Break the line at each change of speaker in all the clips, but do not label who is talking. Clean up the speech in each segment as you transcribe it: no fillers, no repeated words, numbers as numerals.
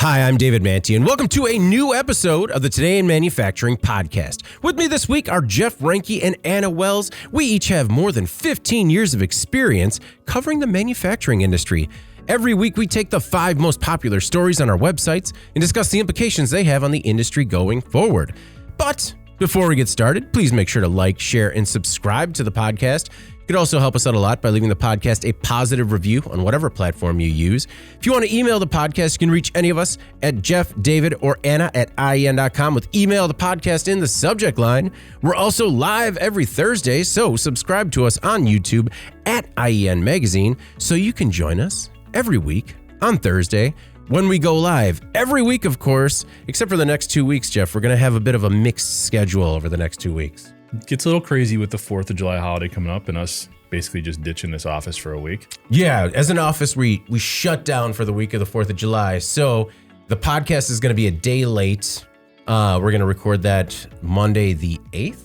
Hi, I'm David Manti, and welcome to a new episode of the Today in Manufacturing podcast. With me this week are Jeff Reinke and Anna Wells. We each have more than 15 years of experience covering the manufacturing industry. Every week, we take the 5 most popular stories on our websites and discuss the implications they have on the industry going forward. But before we get started, please make sure to like, share, and subscribe to the podcast. You could also help us out a lot by leaving the podcast a positive review on whatever platform you use. If you want to email the podcast, you can reach any of us at Jeff, David, or Anna at IEN.com with email the podcast in the subject line. We're also live every Thursday, so subscribe to us on YouTube at IEN Magazine so you can join us every week on Thursday when we go live. Every week, of course, except for the next 2 weeks, Jeff. We're going to have a bit of a mixed schedule over the next 2 weeks.
Gets a little crazy with the 4th of July holiday coming up and us basically just ditching this office for a week.
Yeah, as an office, we shut down for the week of the 4th of July. So the podcast is going to be a day late. We're going to record that Monday the 8th.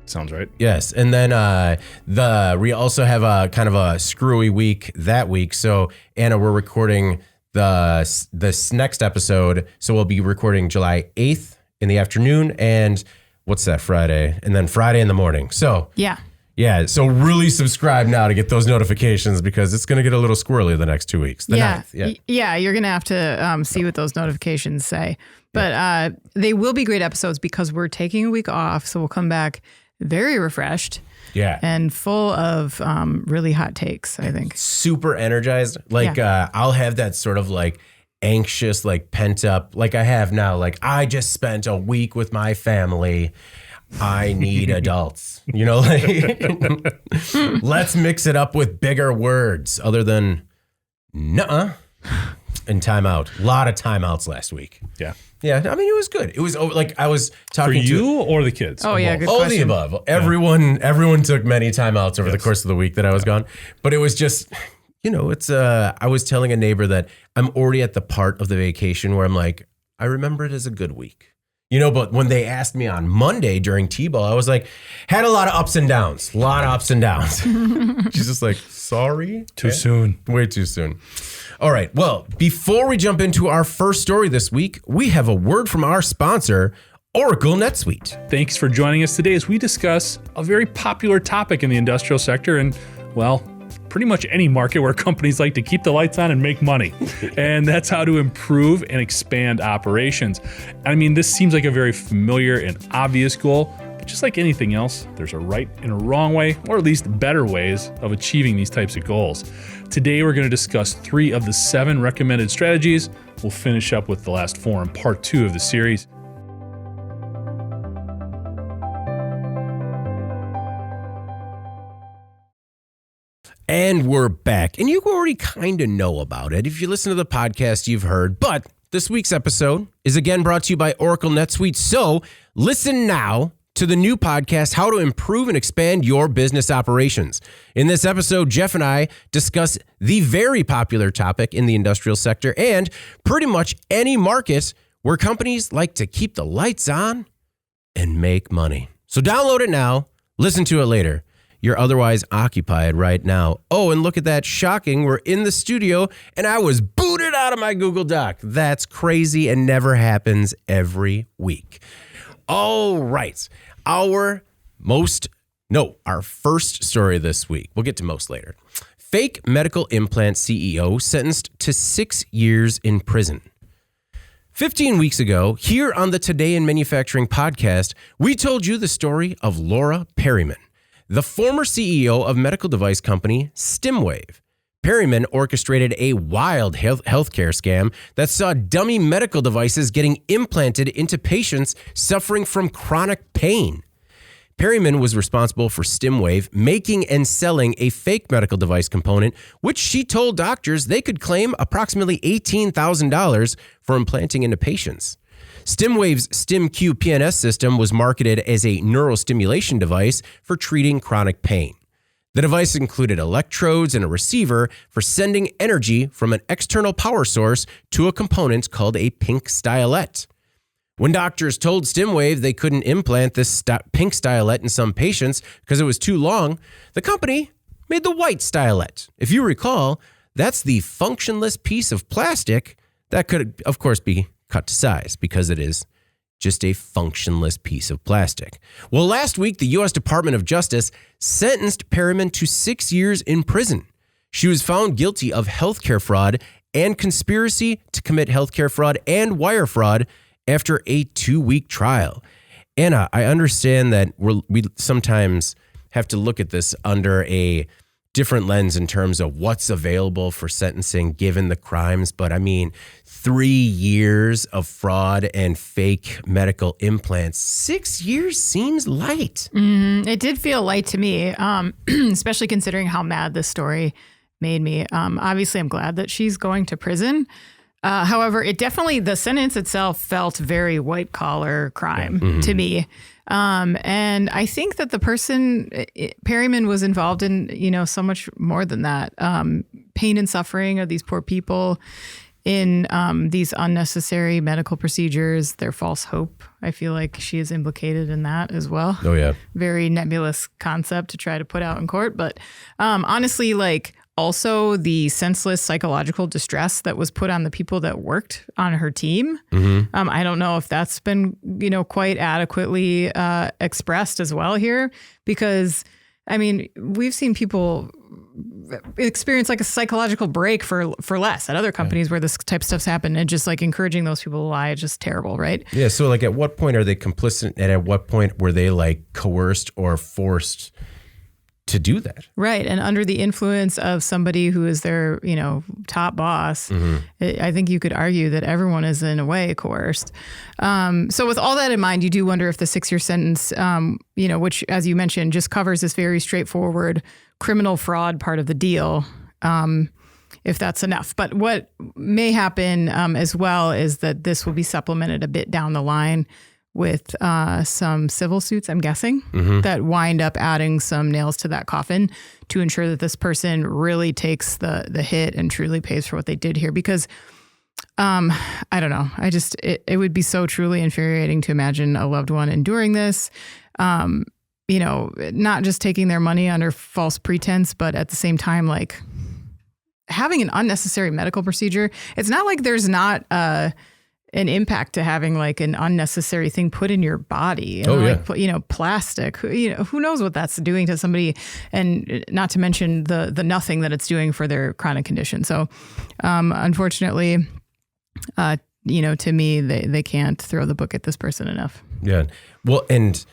Sounds right.
Yes. And then we also have a kind of a screwy week that week. So Anna, we're recording this next episode. So we'll be recording July 8th in the afternoon and what's that, Friday? And then Friday in the morning. So yeah. So really subscribe now to get those notifications because it's going to get a little squirrely the next 2 weeks. The 9th.
Yeah. You're going to have to see what those notifications say. But they will be great episodes because we're taking a week off. So we'll come back very refreshed.
Yeah.
And full of really hot takes, I think.
Super energized. I'll have that sort of like anxious, like pent up, like I have now. Like I just spent a week with my family. I need adults, like let's mix it up with bigger words other than nuh-uh and timeout. A lot of timeouts last week.
Yeah.
Yeah. I mean, it was good. It was like I was talking
for you or the kids.
Oh yeah. Good
all
question.
the above. Everyone took many timeouts over the course of the week that I was gone, but it was just, it's I was telling a neighbor that I'm already at the part of the vacation where I'm like, I remember it as a good week. But when they asked me on Monday during T-ball, I was like, had a lot of ups and downs. She's just like, sorry?
Too soon.
Way too soon. All right. Well, before we jump into our first story this week, we have a word from our sponsor, Oracle NetSuite.
Thanks for joining us today as we discuss a very popular topic in the industrial sector and, well, pretty much any market where companies like to keep the lights on and make money. And that's how to improve and expand operations. I mean, this seems like a very familiar and obvious goal, but just like anything else, there's a right and a wrong way, or at least better ways of achieving these types of goals. Today, we're going to discuss 3 of the 7 recommended strategies. We'll finish up with the last 4 in part 2 of the series.
And we're back. And you already kind of know about it. If you listen to the podcast, you've heard. But this week's episode is again brought to you by Oracle NetSuite. So listen now to the new podcast, How to Improve and Expand Your Business Operations. In this episode, Jeff and I discuss the very popular topic in the industrial sector and pretty much any market where companies like to keep the lights on and make money. So download it now. Listen to it later. You're otherwise occupied right now. Oh, and look at that. Shocking. We're in the studio and I was booted out of my Google Doc. That's crazy and never happens every week. All right. Our first story this week. We'll get to most later. Fake medical implant CEO sentenced to 6 years in prison. 15 weeks ago, here on the Today in Manufacturing podcast, we told you the story of Laura Perryman, the former CEO of medical device company Stimwave. Perryman orchestrated a wild healthcare scam that saw dummy medical devices getting implanted into patients suffering from chronic pain. Perryman was responsible for Stimwave making and selling a fake medical device component, which she told doctors they could claim approximately $18,000 for implanting into patients. Stimwave's StimQ PNS system was marketed as a neurostimulation device for treating chronic pain. The device included electrodes and a receiver for sending energy from an external power source to a component called a pink stylet. When doctors told Stimwave they couldn't implant this pink stylet in some patients because it was too long, the company made the white stylet. If you recall, that's the functionless piece of plastic that could, of course, be cut to size because it is just a functionless piece of plastic. Well, last week, the U.S. Department of Justice sentenced Perryman to 6 years in prison. She was found guilty of healthcare fraud and conspiracy to commit healthcare fraud and wire fraud after a 2-week trial. Anna, I understand that we sometimes have to look at this under a different lens in terms of what's available for sentencing given the crimes. But I mean, 3 years of fraud and fake medical implants, 6 years seems light.
It did feel light to me, especially considering how mad this story made me. Obviously, I'm glad that she's going to prison. However, the sentence itself felt very white collar crime to me. And I think that the person, Perryman, was involved in, so much more than that. Pain and suffering of these poor people in these unnecessary medical procedures, their false hope. I feel like she is implicated in that as well.
Oh, yeah.
Very nebulous concept to try to put out in court. But honestly, also the senseless psychological distress that was put on the people that worked on her team. I don't know if that's been, quite adequately expressed as well here, because I mean, we've seen people experience a psychological break for less at other companies where this type of stuff's happened, and just encouraging those people to lie is just terrible, right?
Yeah. So at what point are they complicit, and at what point were they coerced or forced to do that? Right.
And under the influence of somebody who is their, top boss, I think you could argue that everyone is in a way coerced. So with all that in mind, you do wonder if the 6-year sentence, which, as you mentioned, just covers this very straightforward criminal fraud part of the deal, if that's enough. But what may happen as well is that this will be supplemented a bit down the line with some civil suits, I'm guessing, that wind up adding some nails to that coffin to ensure that this person really takes the hit and truly pays for what they did here. Because I don't know, it would be so truly infuriating to imagine a loved one enduring this, not just taking their money under false pretense, but at the same time, having an unnecessary medical procedure. It's not like there's not an impact to having an unnecessary thing put in your body, and plastic, who knows what that's doing to somebody, and not to mention the nothing that it's doing for their chronic condition. So, unfortunately, to me, they can't throw the book at this person enough.
Yeah. Well, and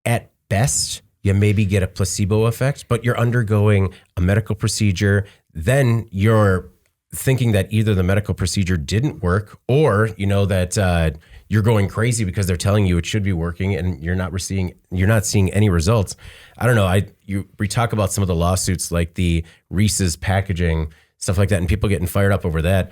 at best, you maybe get a placebo effect, but you're undergoing a medical procedure, then you're thinking that either the medical procedure didn't work, or that you're going crazy because they're telling you it should be working and you're not seeing any results. I don't know. We talk about some of the lawsuits, like the Reese's packaging, stuff like that, and people getting fired up over that.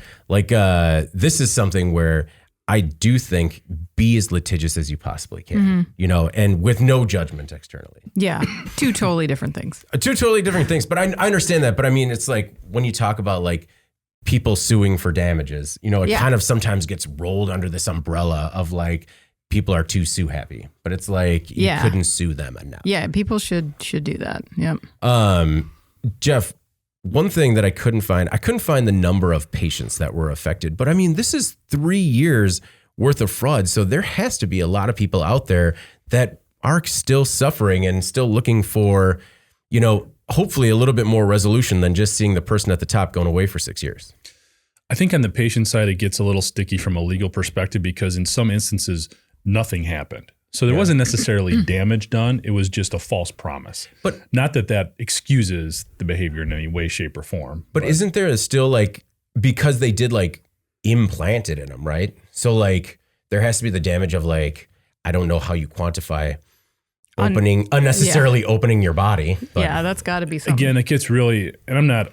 This is something where I do think be as litigious as you possibly can, and with no judgment externally.
Yeah. Two totally different things.
Two totally different things. But I understand that. But I mean, it's when you talk about people suing for damages, it kind of sometimes gets rolled under this umbrella of people are too sue happy, but it's you couldn't sue them enough.
Yeah, people should do that. Yep.
Jeff, one thing that I couldn't find the number of patients that were affected, but I mean, this is 3 years worth of fraud. So there has to be a lot of people out there that are still suffering and still looking for, hopefully a little bit more resolution than just seeing the person at the top going away for 6 years.
I think on the patient side, it gets a little sticky from a legal perspective, because in some instances, nothing happened. So there wasn't necessarily damage done. It was just a false promise. But not that excuses the behavior in any way, shape, or form.
But isn't there still because they did implant it in them, right? So there has to be the damage of I don't know how you quantify unnecessarily opening your body.
But. Yeah, that's got to be something.
Again, it gets really, and I'm not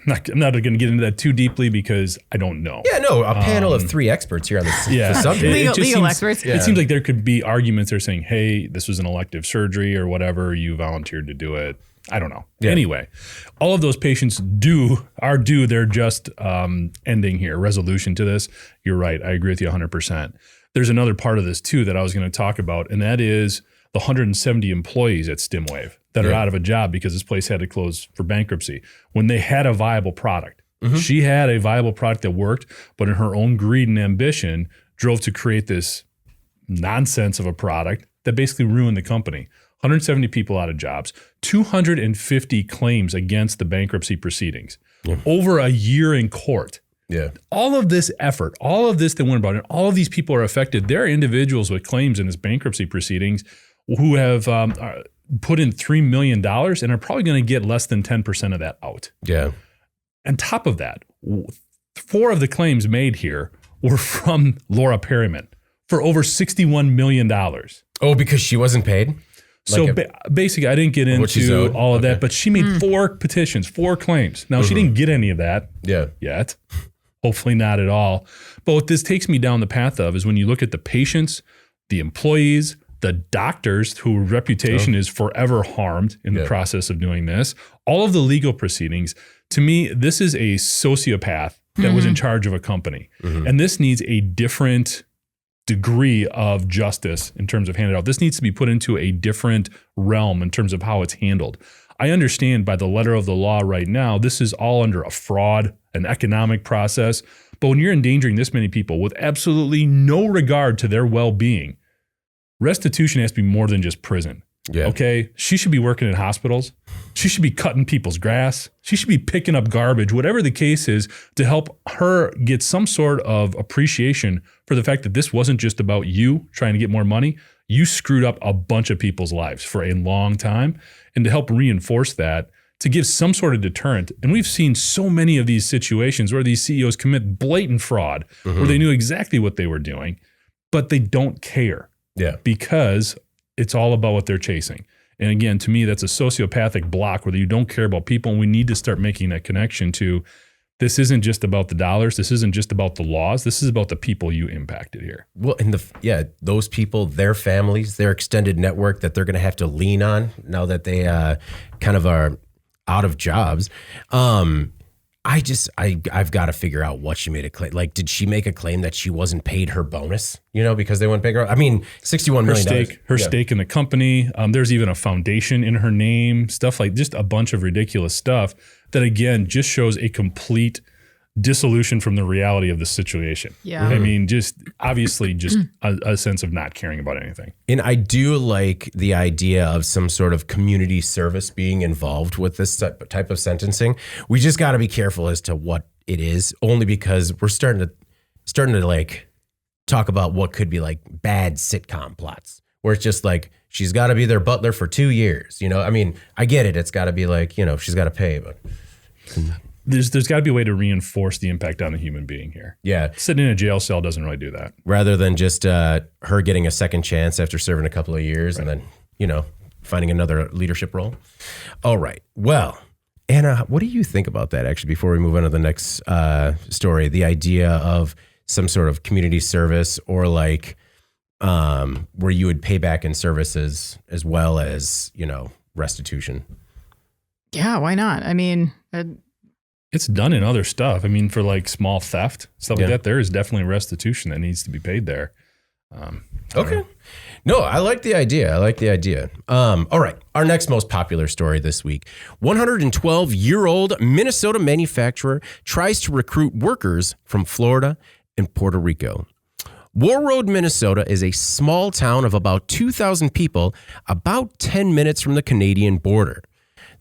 going to get into that too deeply because I don't know.
Yeah, no, a panel of 3 experts here on the subject.
Legal experts.
It seems like there could be arguments that are saying, hey, this was an elective surgery or whatever, you volunteered to do it. I don't know. Yeah. Anyway, all of those patients are due. They're just ending here, resolution to this. You're right. I agree with you 100%. There's another part of this too that I was going to talk about, and that is the 170 employees at StimWave that are out of a job because this place had to close for bankruptcy when they had a viable product. She had a viable product that worked, but in her own greed and ambition, drove to create this nonsense of a product that basically ruined the company. 170 people out of jobs, 250 claims against the bankruptcy proceedings, over a year in court.
Yeah.
All of this effort, all of this that went about it, all of these people are affected. There are individuals with claims in this bankruptcy proceedings who have put in $3 million and are probably going to get less than 10% of that out.
Yeah.
On top of that, 4 of the claims made here were from Laura Perryman for over $61 million.
Oh, because she wasn't paid?
So basically, I didn't get into all of that, but she made 4 petitions, 4 claims. Now, she didn't get any of that yet. Hopefully not at all. But what this takes me down the path of is when you look at the patients, the employees, the doctors whose reputation is forever harmed in the process of doing this, all of the legal proceedings, to me, this is a sociopath that was in charge of a company. And this needs a different degree of justice in terms of handed out. This needs to be put into a different realm in terms of how it's handled. I understand by the letter of the law right now, this is all under a fraud, an economic process. But when you're endangering this many people with absolutely no regard to their well-being, restitution has to be more than just prison.
Yeah.
Okay. She should be working in hospitals. She should be cutting people's grass. She should be picking up garbage, whatever the case is, to help her get some sort of appreciation for the fact that this wasn't just about you trying to get more money. You screwed up a bunch of people's lives for a long time. And to help reinforce that, to give some sort of deterrent. And we've seen so many of these situations where these CEOs commit blatant fraud, where they knew exactly what they were doing, but they don't care.
Yeah.
Because it's all about what they're chasing. And again, to me, that's a sociopathic block where you don't care about people. And we need to start making that connection to this isn't just about the dollars. This isn't just about the laws. This is about the people you impacted here.
Well, and those people, their families, their extended network that they're going to have to lean on now that they kind of are out of jobs. I've got to figure out what she made a claim. Like, did she make a claim that she wasn't paid her bonus, because they wouldn't pay her? I mean, $61 million.
Her stake in the company. There's even a foundation in her name, stuff like just a bunch of ridiculous stuff that, again, just shows a complete dissolution from the reality of the situation.
Yeah.
I mean, just obviously just a sense of not caring about anything.
And I do like the idea of some sort of community service being involved with this type of sentencing. We just got to be careful as to what it is, only because we're starting to like talk about what could be like bad sitcom plots where it's just like, she's got to be their butler for 2 years. I mean, I get it. It's got to be like, she's got to pay, but
there's got to be a way to reinforce the impact on the human being here.
Yeah.
Sitting in a jail cell doesn't really do that.
Rather than just her getting a second chance after serving a couple of years and then, finding another leadership role. All right. Well, Anna, what do you think about that actually before we move on to the next story? The idea of some sort of community service or like where you would pay back in services as well as, restitution.
Yeah, why not? I mean,
it's done in other stuff. I mean, for like small theft, stuff like that, there is definitely restitution that needs to be paid there.
Okay. No, I like the idea. All right. Our next most popular story this week. 112-year-old Minnesota manufacturer tries to recruit workers from Florida and Puerto Rico. Warroad, Minnesota is a small town of about 2,000 people, about 10 minutes from the Canadian border.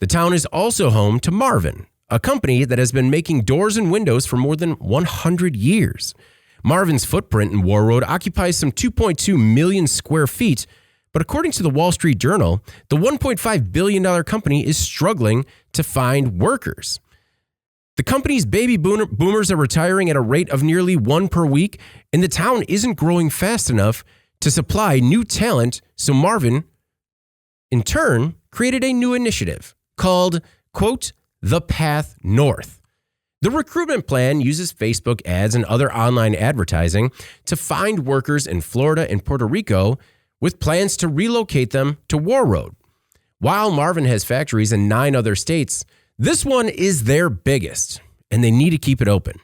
The town is also home to Marvin, a company that has been making doors and windows for more than 100 years. Marvin's footprint in Warroad occupies some 2.2 million square feet, but according to the Wall Street Journal, the $1.5 billion company is struggling to find workers. The company's baby boomers are retiring at a rate of nearly 1 per week, and the town isn't growing fast enough to supply new talent, so Marvin, in turn, created a new initiative called, quote, The Path North. The recruitment plan uses Facebook ads and other online advertising to find workers in Florida and Puerto Rico with plans to relocate them to Warroad. While Marvin has factories in 9 other states, this one is their biggest, and they need to keep it open.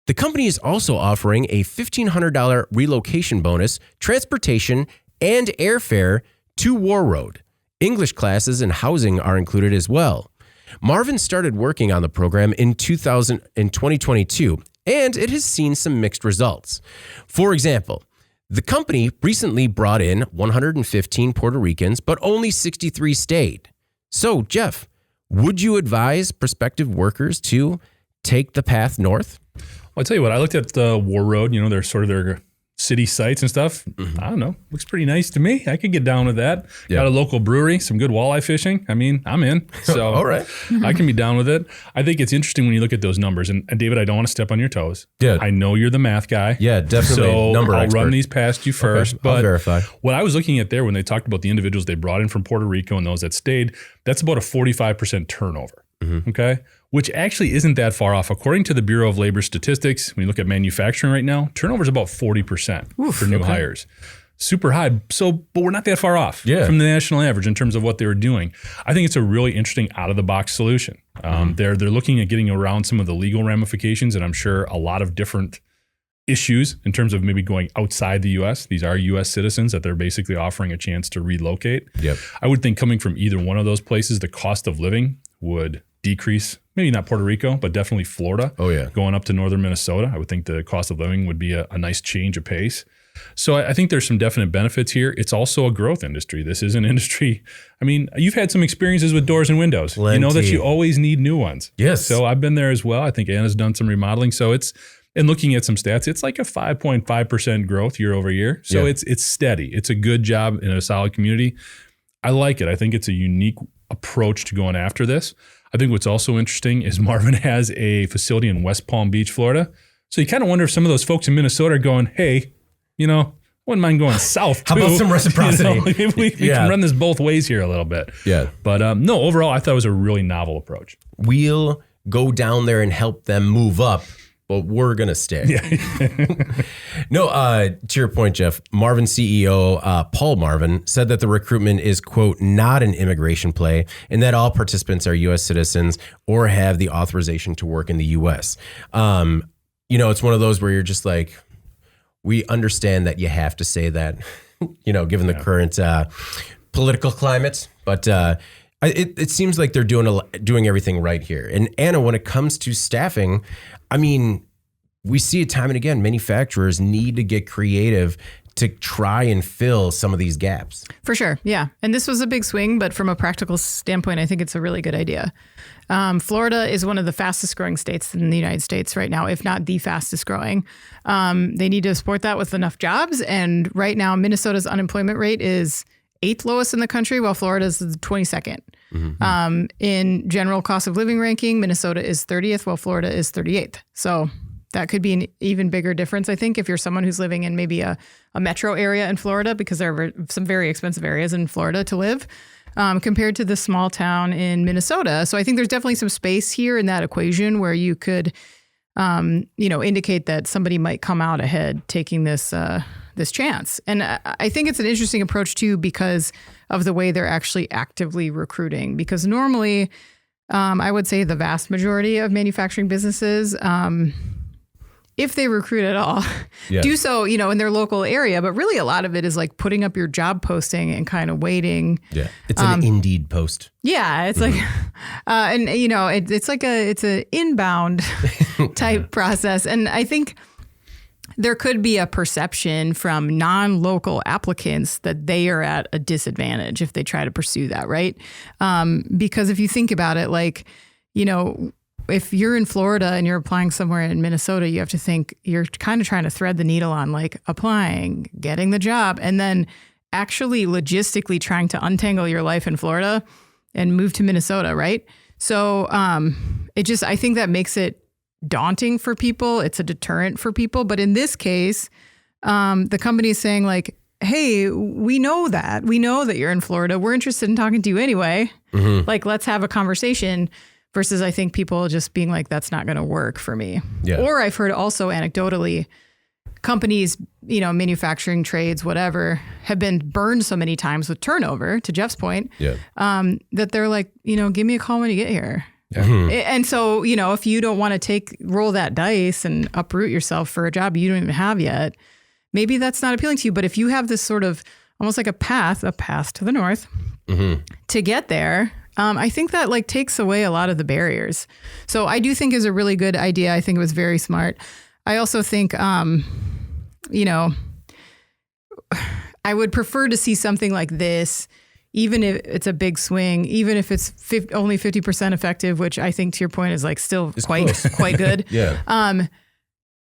The company is also offering a $1,500 relocation bonus, transportation, and airfare to Warroad. English classes and housing are included as well. Marvin started working on the program in 2022, and it has seen some mixed results. For example, the company recently brought in 115 Puerto Ricans, but only 63 stayed. So, Jeff, would you advise prospective workers to take the path north?
Well, I'll tell you what, I looked at the War Road, they're sort of their city sites and stuff. Mm-hmm. I don't know. Looks pretty nice to me. I could get down with that. Yeah. Got a local brewery, some good walleye fishing. I mean, I'm in. So
all right.
I can be down with it. I think it's interesting when you look at those numbers. And David, I don't want to step on your toes.
Yeah.
I know you're the math guy.
Yeah, definitely.
So
Number
I'll
expert.
run these past you first.
Okay,
but
I'll verify.
What I was looking at there when they talked about the individuals they brought in from Puerto Rico and those that stayed, that's about a 45% turnover. Mm-hmm. Okay. Which actually isn't that far off. According to the Bureau of Labor Statistics, when you look at manufacturing right now, turnover is about 40% for new hires. Super high. So, but we're not that far off from the national average in terms of what they were doing. I think it's a really interesting out-of-the-box solution. They're looking at getting around some of the legal ramifications, and I'm sure a lot of different issues in terms of maybe going outside the U.S. These are U.S. citizens that they're basically offering a chance to relocate.
Yep.
I would think coming from either one of those places, the cost of living would decrease. Maybe not Puerto Rico, but definitely Florida.
Oh, yeah.
Going up to northern Minnesota, I would think the cost of living would be a nice change of pace. So I think there's some definite benefits here. It's also a growth industry. This is an industry. I mean, you've had some experiences with doors and windows.
Plenty.
You know that you always need new ones.
Yes.
So I've been there as well. I think Anna's done some remodeling. So and looking at some stats, it's like a 5.5% growth year over year. So it's steady. It's a good job in a solid community. I like it. I think it's a unique approach to going after this. I think what's also interesting is Marvin has a facility in West Palm Beach, Florida. So you kind of wonder if some of those folks in Minnesota are going, hey, wouldn't mind going south too.
How about some reciprocity?
Maybe we can run this both ways here a little bit.
Yeah.
But no, overall, I thought it was a really novel approach.
We'll go down there and help them move up, but we're going to stay.
Yeah.
No, to your point, Jeff, Marvin CEO Paul Marvin said that the recruitment is, quote, not an immigration play and that all participants are U.S. citizens or have the authorization to work in the U.S. It's one of those where you're just like, we understand that you have to say that, given the current political climate. But it seems like they're doing everything right here. And Anna, when it comes to staffing, I mean, we see it time and again. Manufacturers need to get creative to try and fill some of these gaps.
For sure. Yeah. And this was a big swing, but from a practical standpoint, I think it's a really good idea. Florida is one of the fastest growing states in the United States right now, if not the fastest growing. They need to support that with enough jobs. And right now, Minnesota's unemployment rate is 8th lowest in the country, while Florida's the 22nd. Mm-hmm. In general cost of living ranking, Minnesota is 30th, while Florida is 38th. So that could be an even bigger difference, I think, if you're someone who's living in maybe a metro area in Florida, because there are some very expensive areas in Florida to live, compared to the small town in Minnesota. So I think there's definitely some space here in that equation where you could, indicate that somebody might come out ahead taking this chance. And I think it's an interesting approach too, because of the way they're actually actively recruiting. Because normally, I would say the vast majority of manufacturing businesses, if they recruit at all, do so, in their local area. But really a lot of it is like putting up your job posting and kind of waiting.
Yeah. It's an Indeed post.
Yeah. It's like, it's an inbound type process. And I think there could be a perception from non-local applicants that they are at a disadvantage if they try to pursue that, right? Because if you think about it, if you're in Florida and you're applying somewhere in Minnesota, you have to think you're kind of trying to thread the needle on applying, getting the job, and then actually logistically trying to untangle your life in Florida and move to Minnesota, right? So I think that makes it daunting for people. It's a deterrent for people. But in this case, the company is saying hey, we know that you're in Florida. We're interested in talking to you anyway. Mm-hmm. Let's have a conversation. Versus I think people just being like, that's not going to work for me. Yeah. Or I've heard also anecdotally, companies, manufacturing trades, whatever, have been burned so many times with turnover, to Jeff's point, that they're like, give me a call when you get here. Yeah. Mm-hmm. And so, if you don't want to roll that dice and uproot yourself for a job you don't even have yet, maybe that's not appealing to you. But if you have this sort of almost like a path to the north to get there, I think that like takes away a lot of the barriers. So I do think is a really good idea. I think it was very smart. I also think, you know, I would prefer to see something like this, even if it's a big swing, even if it's only 50% effective, which I think to your point is like still quite good.
Yeah.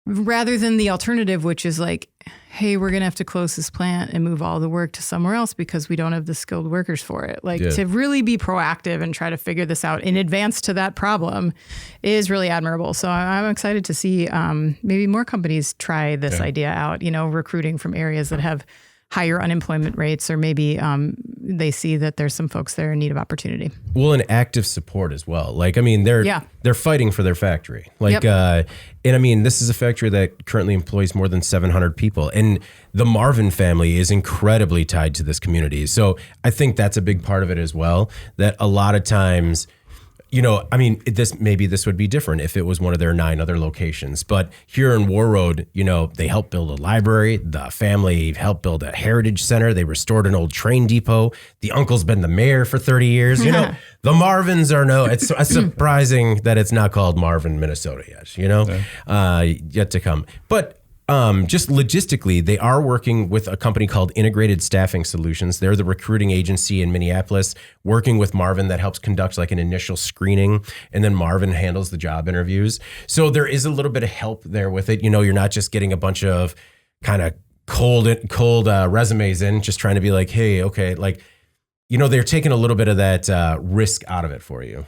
Rather than the alternative, which is like, hey, we're going to have to close this plant and move all the work to somewhere else because we don't have the skilled workers for it. Like to really be proactive and try to figure this out in advance to that problem is really admirable. So I'm excited to see maybe more companies try this idea out, you know, recruiting from areas that have higher unemployment rates, or maybe they see that there's some folks there in need of opportunity.
Well, and active support as well. Like, I mean, they're fighting for their factory. Like, and I mean, this is a factory that currently employs more than 700 people. And the Marvin family is incredibly tied to this community. So I think that's a big part of it as well, that a lot of times, you know, I mean, this would be different if it was one of their 9 other locations. But here in War Road, you know, they helped build a library. The family helped build a heritage center. They restored an old train depot. The uncle's been the mayor for 30 years. You know, the Marvins are it's surprising that it's not called Marvin, Minnesota yet, you know, yet to come. But just logistically, they are working with a company called Integrated Staffing Solutions. They're the recruiting agency in Minneapolis, working with Marvin that helps conduct like an initial screening, and then Marvin handles the job interviews. So there is a little bit of help there with it. You know, you're not just getting a bunch of kind of cold resumes in, just trying to be like, hey, okay, like, you know, they're taking a little bit of that risk out of it for you.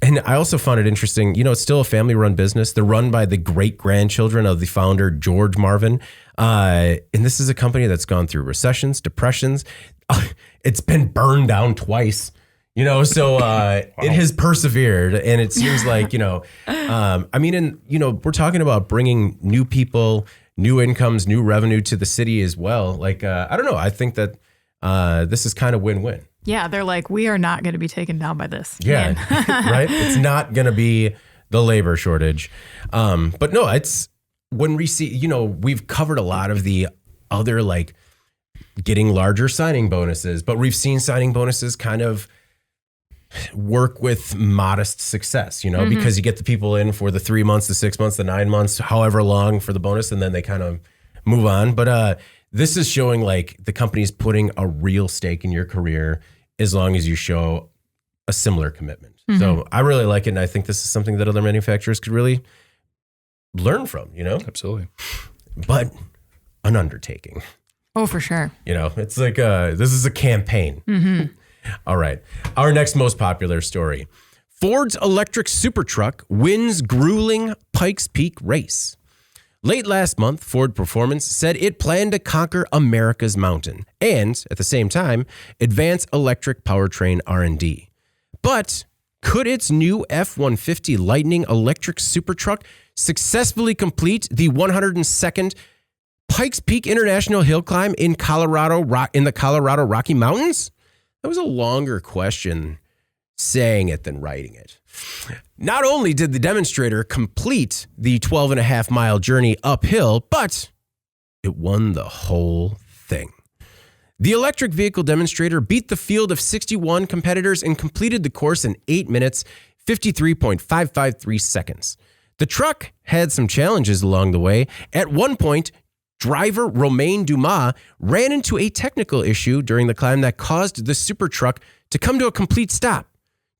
And I also found it interesting, you know, it's still a family-run business. They're run by the great-grandchildren of the founder, George Marvin. And this is a company that's gone through recessions, depressions. It's been burned down twice, you know, so it has persevered. And it seems like, you know, I mean, and, you know, we're talking about bringing new people, new incomes, new revenue to the city as well. Like, I don't know. I think that this is kind of win-win.
Yeah, they're like, we are not going to be taken down by this.
Yeah, right? It's not going to be the labor shortage. But no, it's when we see, you know, we've covered a lot of the other like getting larger signing bonuses, but we've seen signing bonuses kind of work with modest success, you know, because you get the people in for the 3 months, the 6 months, the 9 months, however long for the bonus, and then they kind of move on. But this is showing like the company's putting a real stake in your career as long as you show a similar commitment. So I really like it. And I think this is something that other manufacturers could really learn from, you know?
Absolutely.
But an undertaking.
Oh, for sure.
You know, it's like this is a campaign. All right. Our next most popular story. Ford's electric SuperTruck wins grueling Pikes Peak race. Late last month, Ford Performance said it planned to conquer America's mountain and, at the same time, advance electric powertrain R&D. But could its new F-150 Lightning electric SuperTruck successfully complete the 102nd Pikes Peak International Hill Climb in the Colorado Rocky Mountains? That was a longer question saying it than writing it. Not only did the demonstrator complete the 12.5-mile journey uphill, but it won the whole thing. The electric vehicle demonstrator beat the field of 61 competitors and completed the course in 8 minutes, 53.553 seconds. The truck had some challenges along the way. At one point, driver Romain Dumas ran into a technical issue during the climb that caused the SuperTruck to come to a complete stop.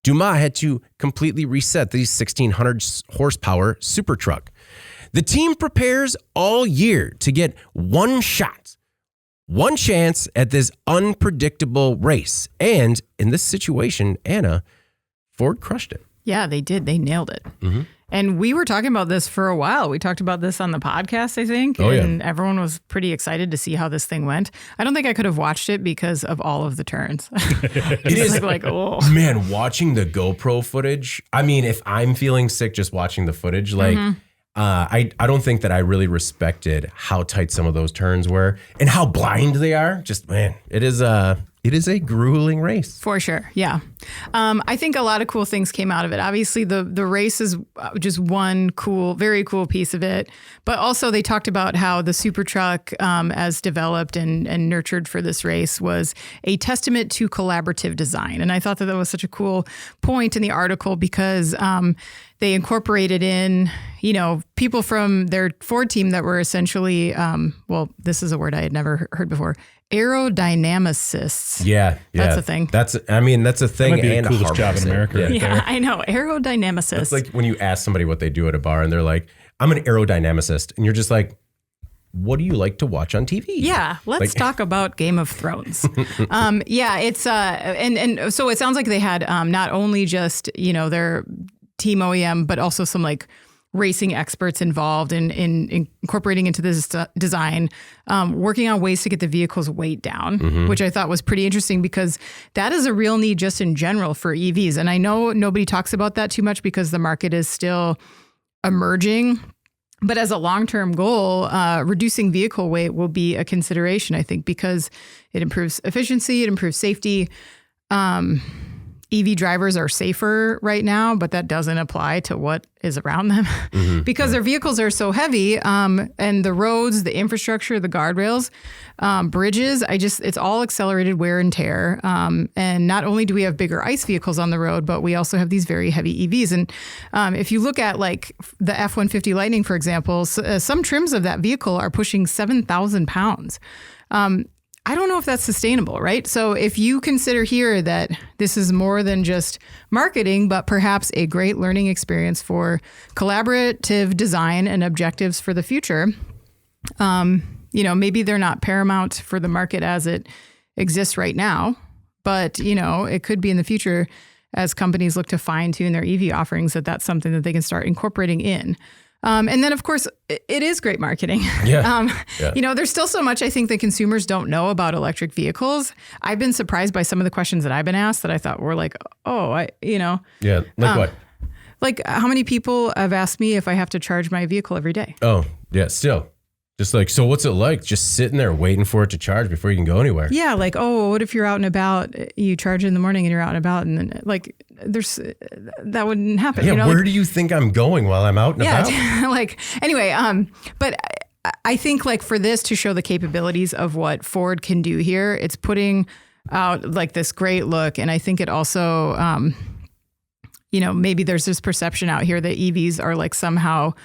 Dumas had to completely reset the 1,600 horsepower SuperTruck. The team prepares all year to get one shot, one chance at this unpredictable race. And in this situation, Anna, Ford crushed it.
Yeah, they did. They nailed it. And we were talking about this for a while. We talked about this on the podcast, I think. And everyone was pretty excited to see how this thing went. I don't think I could have watched it because of all of the turns.
It is like, oh. Man, watching the GoPro footage. I mean, if I'm feeling sick just watching the footage, like I don't think that I really respected how tight some of those turns were and how blind they are. Just, man, it is it is a grueling race.
For sure. Yeah. I think a lot of cool things came out of it. Obviously, the race is just one very cool piece of it. But also they talked about how the SuperTruck, as developed and nurtured for this race, was a testament to collaborative design. And I thought that was such a cool point in the article because they incorporated in, people from their Ford team that were essentially, this is a word I had never heard before, aerodynamicists.
Yeah.
That's a thing.
That's a thing.
That might be
and
the coolest job in
Harvard.
America. Right
Yeah,
there.
I know. Aerodynamicists.
It's like when you ask somebody what they do at a bar and they're like, I'm an aerodynamicist. And you're just like, what do you like to watch on TV?
Yeah, let's talk about Game of Thrones. It's and so it sounds like they had not only just their team OEM, but also some like racing experts involved in incorporating into this design, working on ways to get the vehicle's weight down, which I thought was pretty interesting because that is a real need just in general for EVs. And I know nobody talks about that too much because the market is still emerging. But as a long-term goal, reducing vehicle weight will be a consideration, I think, because it improves efficiency, it improves safety. EV drivers are safer right now, but that doesn't apply to what is around them because their vehicles are so heavy, and the roads, the infrastructure, the guardrails, bridges, it's all accelerated wear and tear. And not only do we have bigger ICE vehicles on the road, but we also have these very heavy EVs. And if you look at like the F-150 Lightning, for example, some trims of that vehicle are pushing 7,000 pounds. I don't know if that's sustainable, right? So if you consider here that this is more than just marketing, but perhaps a great learning experience for collaborative design and objectives for the future, maybe they're not paramount for the market as it exists right now, but, it could be in the future as companies look to fine tune their EV offerings, that's something that they can start incorporating in. And then, of course, it is great marketing.
Yeah.
There's still so much I think that consumers don't know about electric vehicles. I've been surprised by some of the questions that I've been asked that I thought were like,
Yeah. Like what?
Like how many people have asked me if I have to charge my vehicle every day?
Oh, yeah. Still. Just like, so what's it like? Just sitting there waiting for it to charge before you can go anywhere.
Yeah. Like, what if you're out and about, you charge in the morning and you're out and about and then that wouldn't happen.
Yeah. Where do you think I'm going while I'm out and about?
Anyway, but I think like for this to show the capabilities of what Ford can do here, it's putting out like this great look. And I think it also, maybe there's this perception out here that EVs are like somehow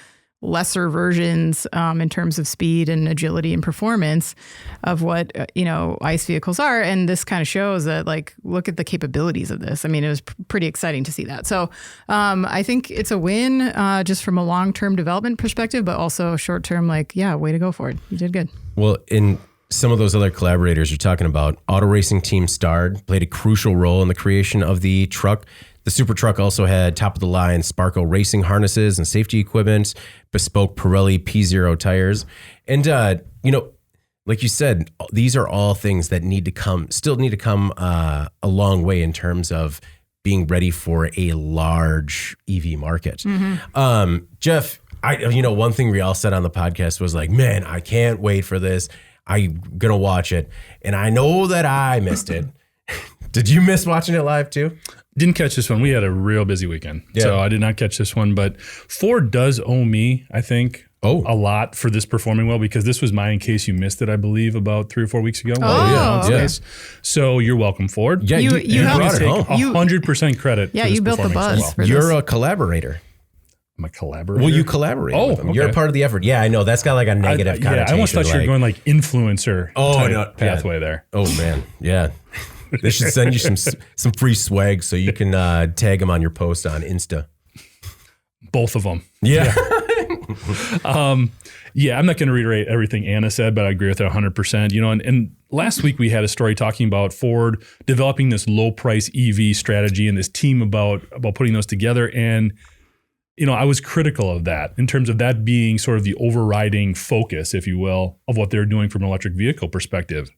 lesser versions in terms of speed and agility and performance of what, ICE vehicles are. And this kind of shows that, like, look at the capabilities of this. I mean, it was pretty exciting to see that. So I think it's a win just from a long-term development perspective, but also short-term, way to go, Ford. You did good.
Well, in some of those other collaborators you're talking about, auto racing team Stard played a crucial role in the creation of the truck. The SuperTruck also had top-of-the-line Sparco racing harnesses and safety equipment, bespoke Pirelli P0 tires. And, like you said, these are all things that still need to come a long way in terms of being ready for a large EV market. Jeff, one thing we all said on the podcast was like, man, I can't wait for this. I'm going to watch it. And I know that I missed it. Did you miss watching it live too?
Didn't catch this one. We had a real busy weekend.
Yeah.
So I did not catch this one, but Ford does owe me, I think, a lot for this performing well, because this was mine in case you missed it, I believe, about 3 or 4 weeks ago. So you're welcome, Ford.
Yeah, you brought it home.
100% credit.
Yeah,
for this
you built the
performance
buzz.
as
for
well.
You're
this.
a collaborator.
I'm a collaborator.
Well, you collaborate with them.
okay.
You're a part of the effort. Yeah, I know. That's got like a negative connotation.
I almost thought you were going like influencer pathway there.
Oh, man. Yeah. They should send you some free swag so you can tag them on your post on Insta.
Both of them.
Yeah.
I'm not going to reiterate everything Anna said, but I agree with her 100%. And last week we had a story talking about Ford developing this low price EV strategy and this team about putting those together. And, I was critical of that in terms of that being sort of the overriding focus, if you will, of what they're doing from an electric vehicle perspective.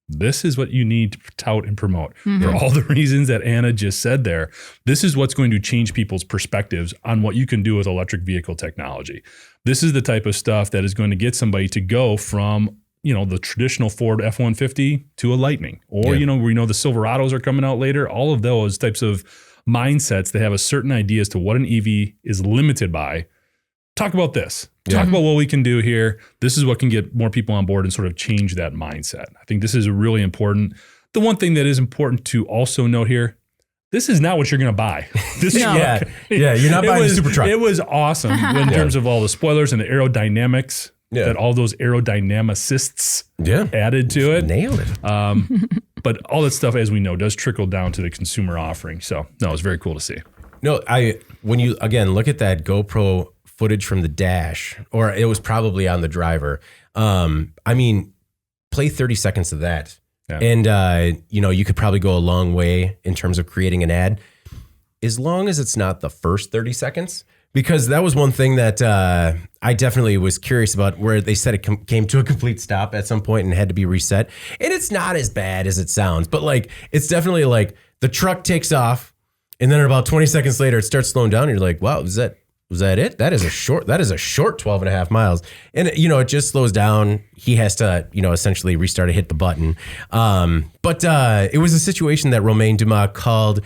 This is what you need to tout and promote for all the reasons that Anna just said there. This is what's going to change people's perspectives on what you can do with electric vehicle technology. This is the type of stuff that is going to get somebody to go from the traditional Ford F-150 to a Lightning, or,
Yeah.
we know the Silverados are coming out later. All of those types of mindsets that have a certain idea as to what an EV is limited by. Talk about this. Talk about what we can do here. This is what can get more people on board and sort of change that mindset. I think this is really important. The one thing that is important to also note here, this is not what you're going to buy. This
No.
truck,
You're not buying a SuperTruck.
It was awesome in terms of all the spoilers and the aerodynamics that all those aerodynamicists added to it.
Nailed it.
But all that stuff, as we know, does trickle down to the consumer offering. So, no, it's very cool to see.
No, when you, again, look at that GoPro footage from the dash, or it was probably on the driver. Play 30 seconds of that. Yeah. And, you could probably go a long way in terms of creating an ad, as long as it's not the first 30 seconds. Because that was one thing that I definitely was curious about, where they said it came to a complete stop at some point and had to be reset. And it's not as bad as it sounds, but it's definitely the truck takes off, and then about 20 seconds later it starts slowing down, and you're like, wow, was that it? That is a short 12 and a half miles. And it just slows down. He has to, essentially restart and hit the button. But it was a situation that Romain Dumas called,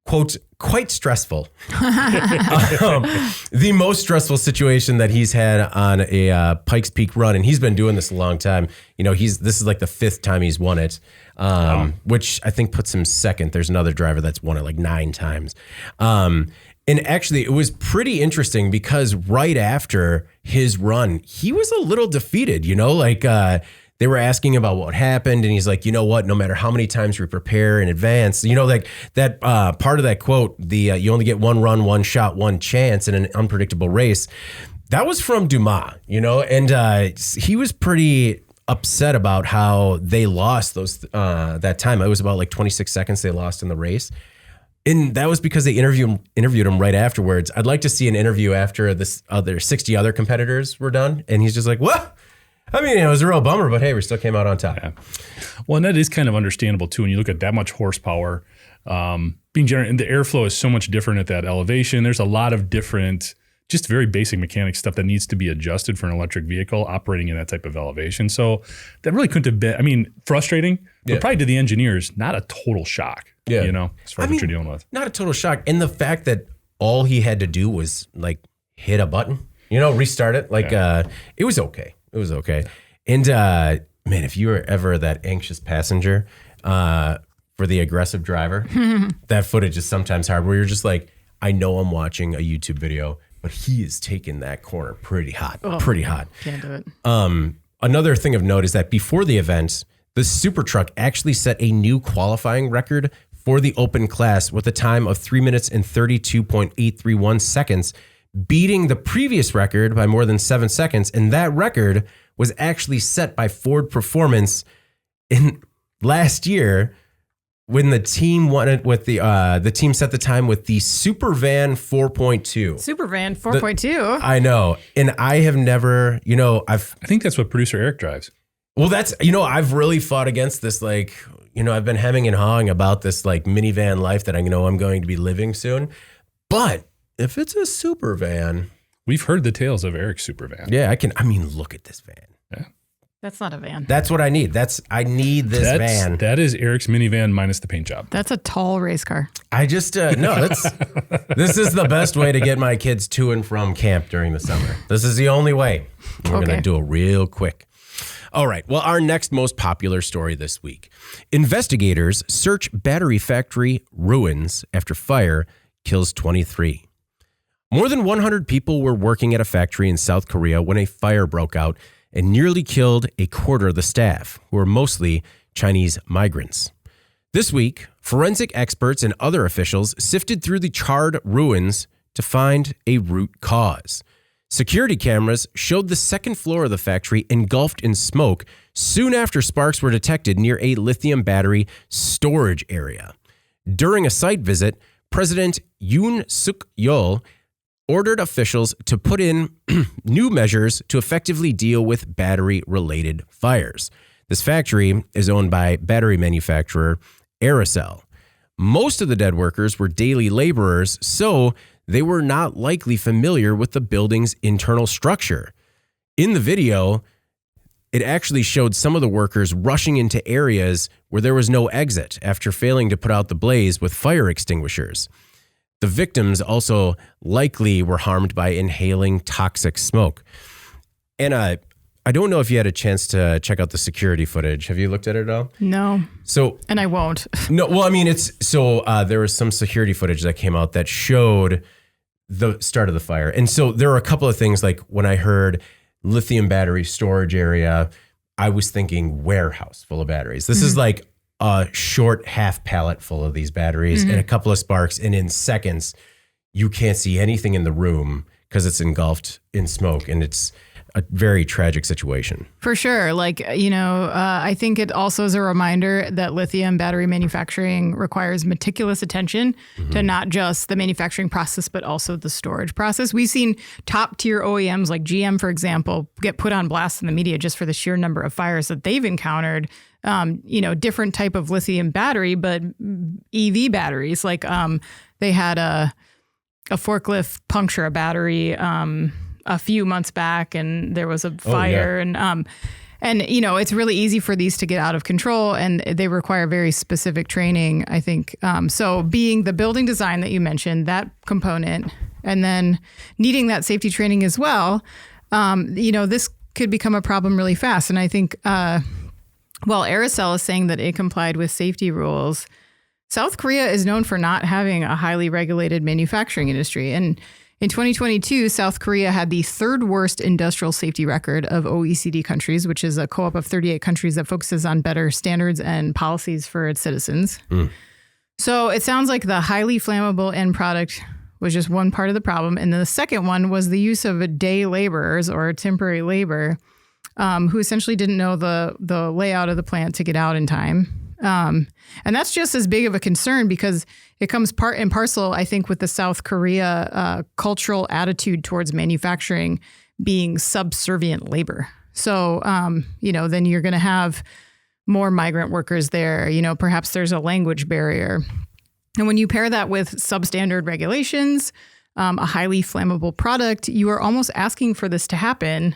quote, quite stressful. The most stressful situation that he's had on a Pikes Peak run. And he's been doing this a long time. This is like the 5th time he's won it, which I think puts him second. There's another driver that's won it 9 times. And actually, it was pretty interesting because right after his run, he was a little defeated, they were asking about what happened. And he's like, you know what, no matter how many times we prepare in advance, that part of that quote, you only get one run, one shot, one chance in an unpredictable race. That was from Dumas, and he was pretty upset about how they lost that time. It was about 26 seconds they lost in the race. And that was because they interviewed him right afterwards. I'd like to see an interview after this 60 other competitors were done. And he's just like, what? It was a real bummer, but hey, we still came out on top.
Yeah. Well, and that is kind of understandable too. When you look at that much horsepower being generated, and the airflow is so much different at that elevation. There's a lot of different, just very basic mechanic stuff that needs to be adjusted for an electric vehicle operating in that type of elevation. So that really couldn't have been, frustrating, but probably to the engineers, not a total shock.
Yeah.
As far as what you're dealing with.
Not a total shock. And the fact that all he had to do was hit a button, restart it. It was okay. It was okay. And man, if you were ever that anxious passenger for the aggressive driver, that footage is sometimes hard, where you're just like, I know I'm watching a YouTube video, but he is taking that corner pretty hot.
Can't do it.
Another thing of note is that before the event, the SuperTruck actually set a new qualifying record for the open class with a time of 3 minutes and 32.831 seconds, beating the previous record by more than 7 seconds. And that record was actually set by Ford Performance in last year when the team won it with the team set the time with the Supervan 4.2.
Supervan 4.2.
I know. And I have never,
I think that's what producer Eric drives.
Well, that's, I've really fought against this, I've been hemming and hawing about this minivan life that I know I'm going to be living soon. But if it's a super van.
We've heard the tales of Eric's super van.
Yeah, look at this van.
Yeah.
That's not a van.
That's what I need. I need this van.
That is Eric's minivan minus the paint job.
That's a tall race car.
I just, this is the best way to get my kids to and from camp during the summer. This is the only way. We're going to do it real quick. All right. Well, our next most popular story this week. Investigators search battery factory ruins after fire kills 23. More than 100 people were working at a factory in South Korea when a fire broke out and nearly killed a quarter of the staff, who were mostly Chinese migrants. This week, forensic experts and other officials sifted through the charred ruins to find a root cause. Security cameras showed the second floor of the factory engulfed in smoke soon after sparks were detected near a lithium battery storage area. During a site visit, President Yoon Suk-yeol ordered officials to put in new measures to effectively deal with battery-related fires. This factory is owned by battery manufacturer Aerosol. Most of the dead workers were daily laborers, so they were not likely familiar with the building's internal structure. In the video, it actually showed some of the workers rushing into areas where there was no exit after failing to put out the blaze with fire extinguishers. The victims also likely were harmed by inhaling toxic smoke. And I don't know if you had a chance to check out the security footage. Have you looked at it at all?
No.
So,
and I won't.
No, well, I mean, there was some security footage that came out that showed the start of the fire. And so there were a couple of things, like when I heard lithium battery storage area, I was thinking warehouse full of batteries. This is like a short half pallet full of these batteries and a couple of sparks. And in seconds, you can't see anything in the room because it's engulfed in smoke. And it's a very tragic situation. For
sure. I think it also is a reminder that lithium battery manufacturing requires meticulous attention to not just the manufacturing process, but also the storage process. We've seen top tier OEMs like GM, for example, get put on blast in the media just for the sheer number of fires that they've encountered. Different type of lithium battery, but EV batteries. They had a forklift puncture a battery a few months back, and there was a fire, and it's really easy for these to get out of control, and they require very specific training, I think. So being the building design that you mentioned, that component, and then needing that safety training as well, this could become a problem really fast. And I think while Aerosol is saying that it complied with safety rules, South Korea is known for not having a highly regulated manufacturing industry. And in 2022, South Korea had the third worst industrial safety record of OECD countries, which is a co-op of 38 countries that focuses on better standards and policies for its citizens. So it sounds like the highly flammable end product was just one part of the problem. And then the second one was the use of day laborers or temporary labor who essentially didn't know the layout of the plant to get out in time. And that's just as big of a concern because it comes part and parcel, I think, with the South Korea cultural attitude towards manufacturing being subservient labor. So, then you're going to have more migrant workers there. Perhaps there's a language barrier. And when you pair that with substandard regulations, a highly flammable product, you are almost asking for this to happen.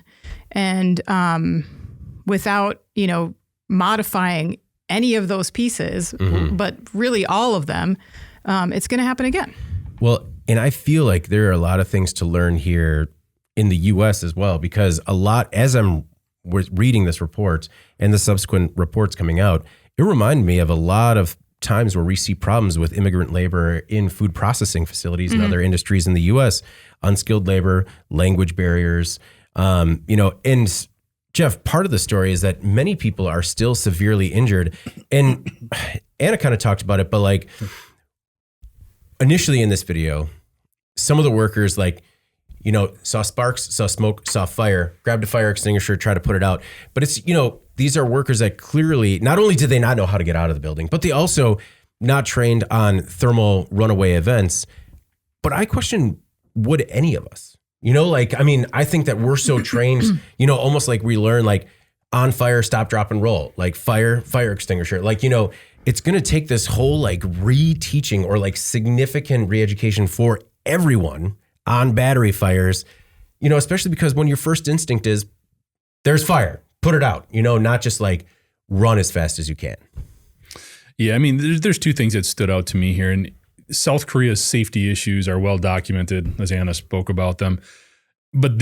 And without, modifying any of those pieces, but really all of them, it's going to happen again.
Well, and I feel like there are a lot of things to learn here in the U.S. as well, because as I'm reading this report and the subsequent reports coming out, it reminded me of a lot of times where we see problems with immigrant labor in food processing facilities and other industries in the U.S., unskilled labor, language barriers, and Jeff, part of the story is that many people are still severely injured. And Anna kind of talked about it, but initially in this video, some of the workers saw sparks, saw smoke, saw fire, grabbed a fire extinguisher, tried to put it out. But it's, these are workers that clearly, not only did they not know how to get out of the building, but they also not trained on thermal runaway events. But I question, would any of us? I think that we're so trained, almost like we learn on fire, stop, drop, and roll, fire extinguisher. It's going to take this whole reteaching or significant re-education for everyone on battery fires, especially because when your first instinct is there's fire, put it out, not just run as fast as you can.
Yeah. There's two things that stood out to me here. And South Korea's safety issues are well documented, as Anna spoke about them. But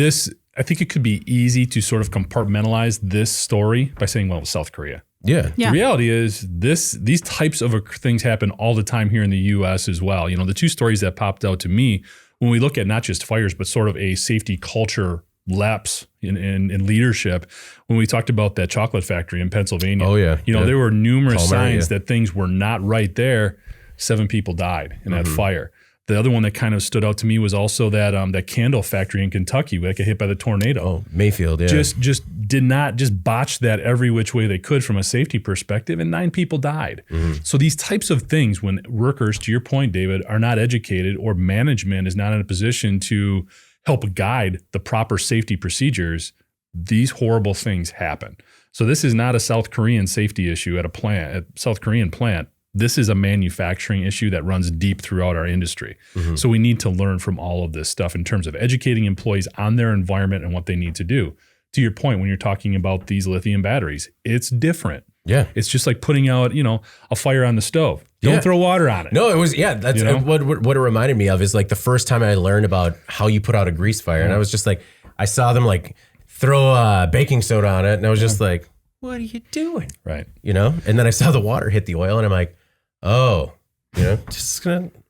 I think it could be easy to sort of compartmentalize this story by saying, well, South Korea.
Yeah.
The reality is these types of things happen all the time here in the U.S. as well. The two stories that popped out to me when we look at not just fires, but sort of a safety culture lapse in leadership, when we talked about that chocolate factory in Pennsylvania.
Oh, yeah.
There were numerous signs that things were not right there. 7 people died in that fire. The other one that kind of stood out to me was also that candle factory in Kentucky that got hit by the tornado.
Oh, Mayfield, yeah.
Just did not botch that every which way they could from a safety perspective, and 9 people died. So these types of things, when workers, to your point, David, are not educated or management is not in a position to help guide the proper safety procedures, these horrible things happen. So this is not a South Korean safety issue at a South Korean plant. This is a manufacturing issue that runs deep throughout our industry. So we need to learn from all of this stuff in terms of educating employees on their environment and what they need to do. to your point, when you're talking about these lithium batteries, it's different.
Yeah.
It's just like putting out, a fire on the stove. Don't throw water on it.
No, it was, that's what it reminded me of is like the first time I learned about how you put out a grease fire. And I was just like, I saw them like throw baking soda on it. And I was just like, what are you doing?
Right.
And then I saw the water hit the oil and I'm like, oh, we're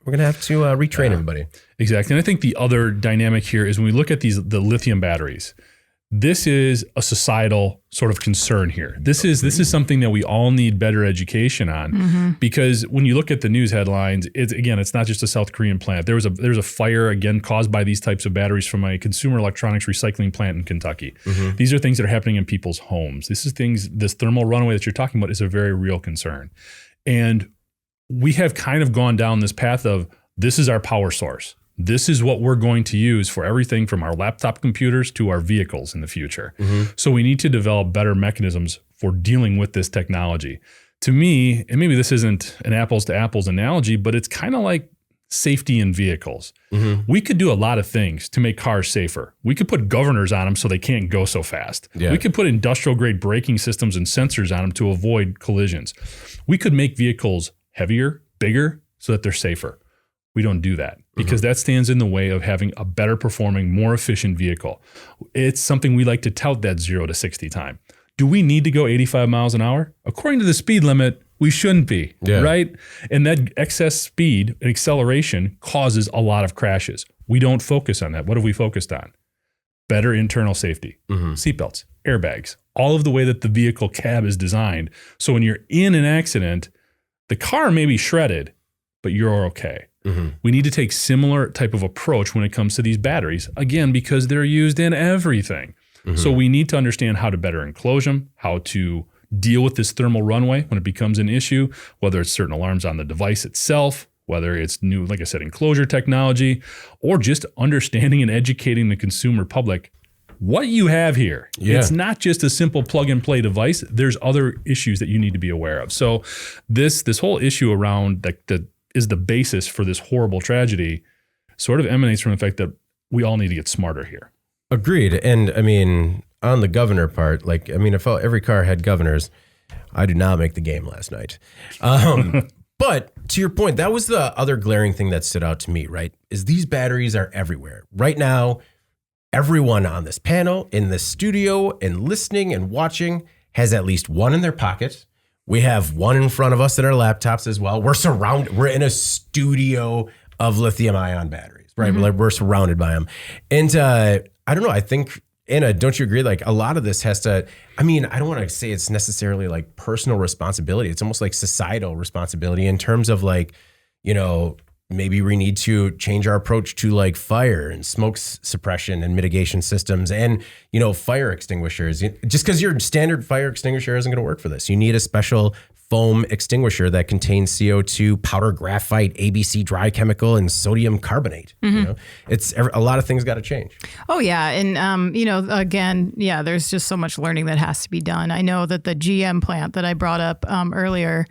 going to have to retrain everybody.
Exactly. And I think the other dynamic here is when we look at the lithium batteries, this is a societal sort of concern here. This is something that we all need better education on, because when you look at the news headlines, it's not just a South Korean plant. There's a fire again caused by these types of batteries from a consumer electronics recycling plant in Kentucky. These are things that are happening in people's homes. This thermal runaway that you're talking about is a very real concern. And we have kind of gone down this path of this is our power source. This is what we're going to use for everything from our laptop computers to our vehicles in the future. So we need to develop better mechanisms for dealing with this technology. To me, and maybe this isn't an apples to apples analogy, but it's kind of like safety in vehicles. We could do a lot of things to make cars safer. We could put governors on them so they can't go so fast. Yeah. We could put industrial grade braking systems and sensors on them to avoid collisions. We could make vehicles heavier, bigger, so that they're safer. We don't do that because that stands in the way of having a better performing, more efficient vehicle. It's something we like to tout, that 0 to 60 time. Do we need to go 85 miles an hour? According to the speed limit, we shouldn't be, right? And that excess speed and acceleration causes a lot of crashes. We don't focus on that. What have we focused on? Better internal safety, seatbelts, airbags, all of the way that the vehicle cab is designed. So when you're in an accident, the car may be shredded, but you're okay. We need to take similar type of approach when it comes to these batteries, again, because they're used in everything. So we need to understand how to better enclose them, how to deal with this thermal runaway when it becomes an issue, whether it's certain alarms on the device itself, whether it's new, like I said, enclosure technology, or just understanding and educating the consumer public what you have here. It's not just a simple plug and play device. There's other issues that you need to be aware of. So this whole issue around that is the basis for this horrible tragedy sort of emanates from the fact that we all need to get smarter here.
Agreed. And I mean, on the governor part, if every car had governors, I did not make the game last night. But to your point, that was the other glaring thing that stood out to me, right? Is these batteries are everywhere. Right now, everyone on this panel, in this studio, and listening and watching has at least one in their pocket. We have one in front of us in our laptops as well. We're in a studio of lithium ion batteries, right? We're surrounded by them. And I don't know, I think, Anna, don't you agree? Like a lot of this has to, I don't want to say it's necessarily like personal responsibility. It's almost like societal responsibility in terms of like, maybe we need to change our approach to like fire and smoke suppression and mitigation systems and, fire extinguishers. Just because your standard fire extinguisher isn't going to work for this. You need a special foam extinguisher that contains CO2, powder graphite, ABC dry chemical, and sodium carbonate. It's a lot of things got to change.
Oh, yeah. And, again, there's just so much learning that has to be done. I know that the GM plant that I brought up earlier,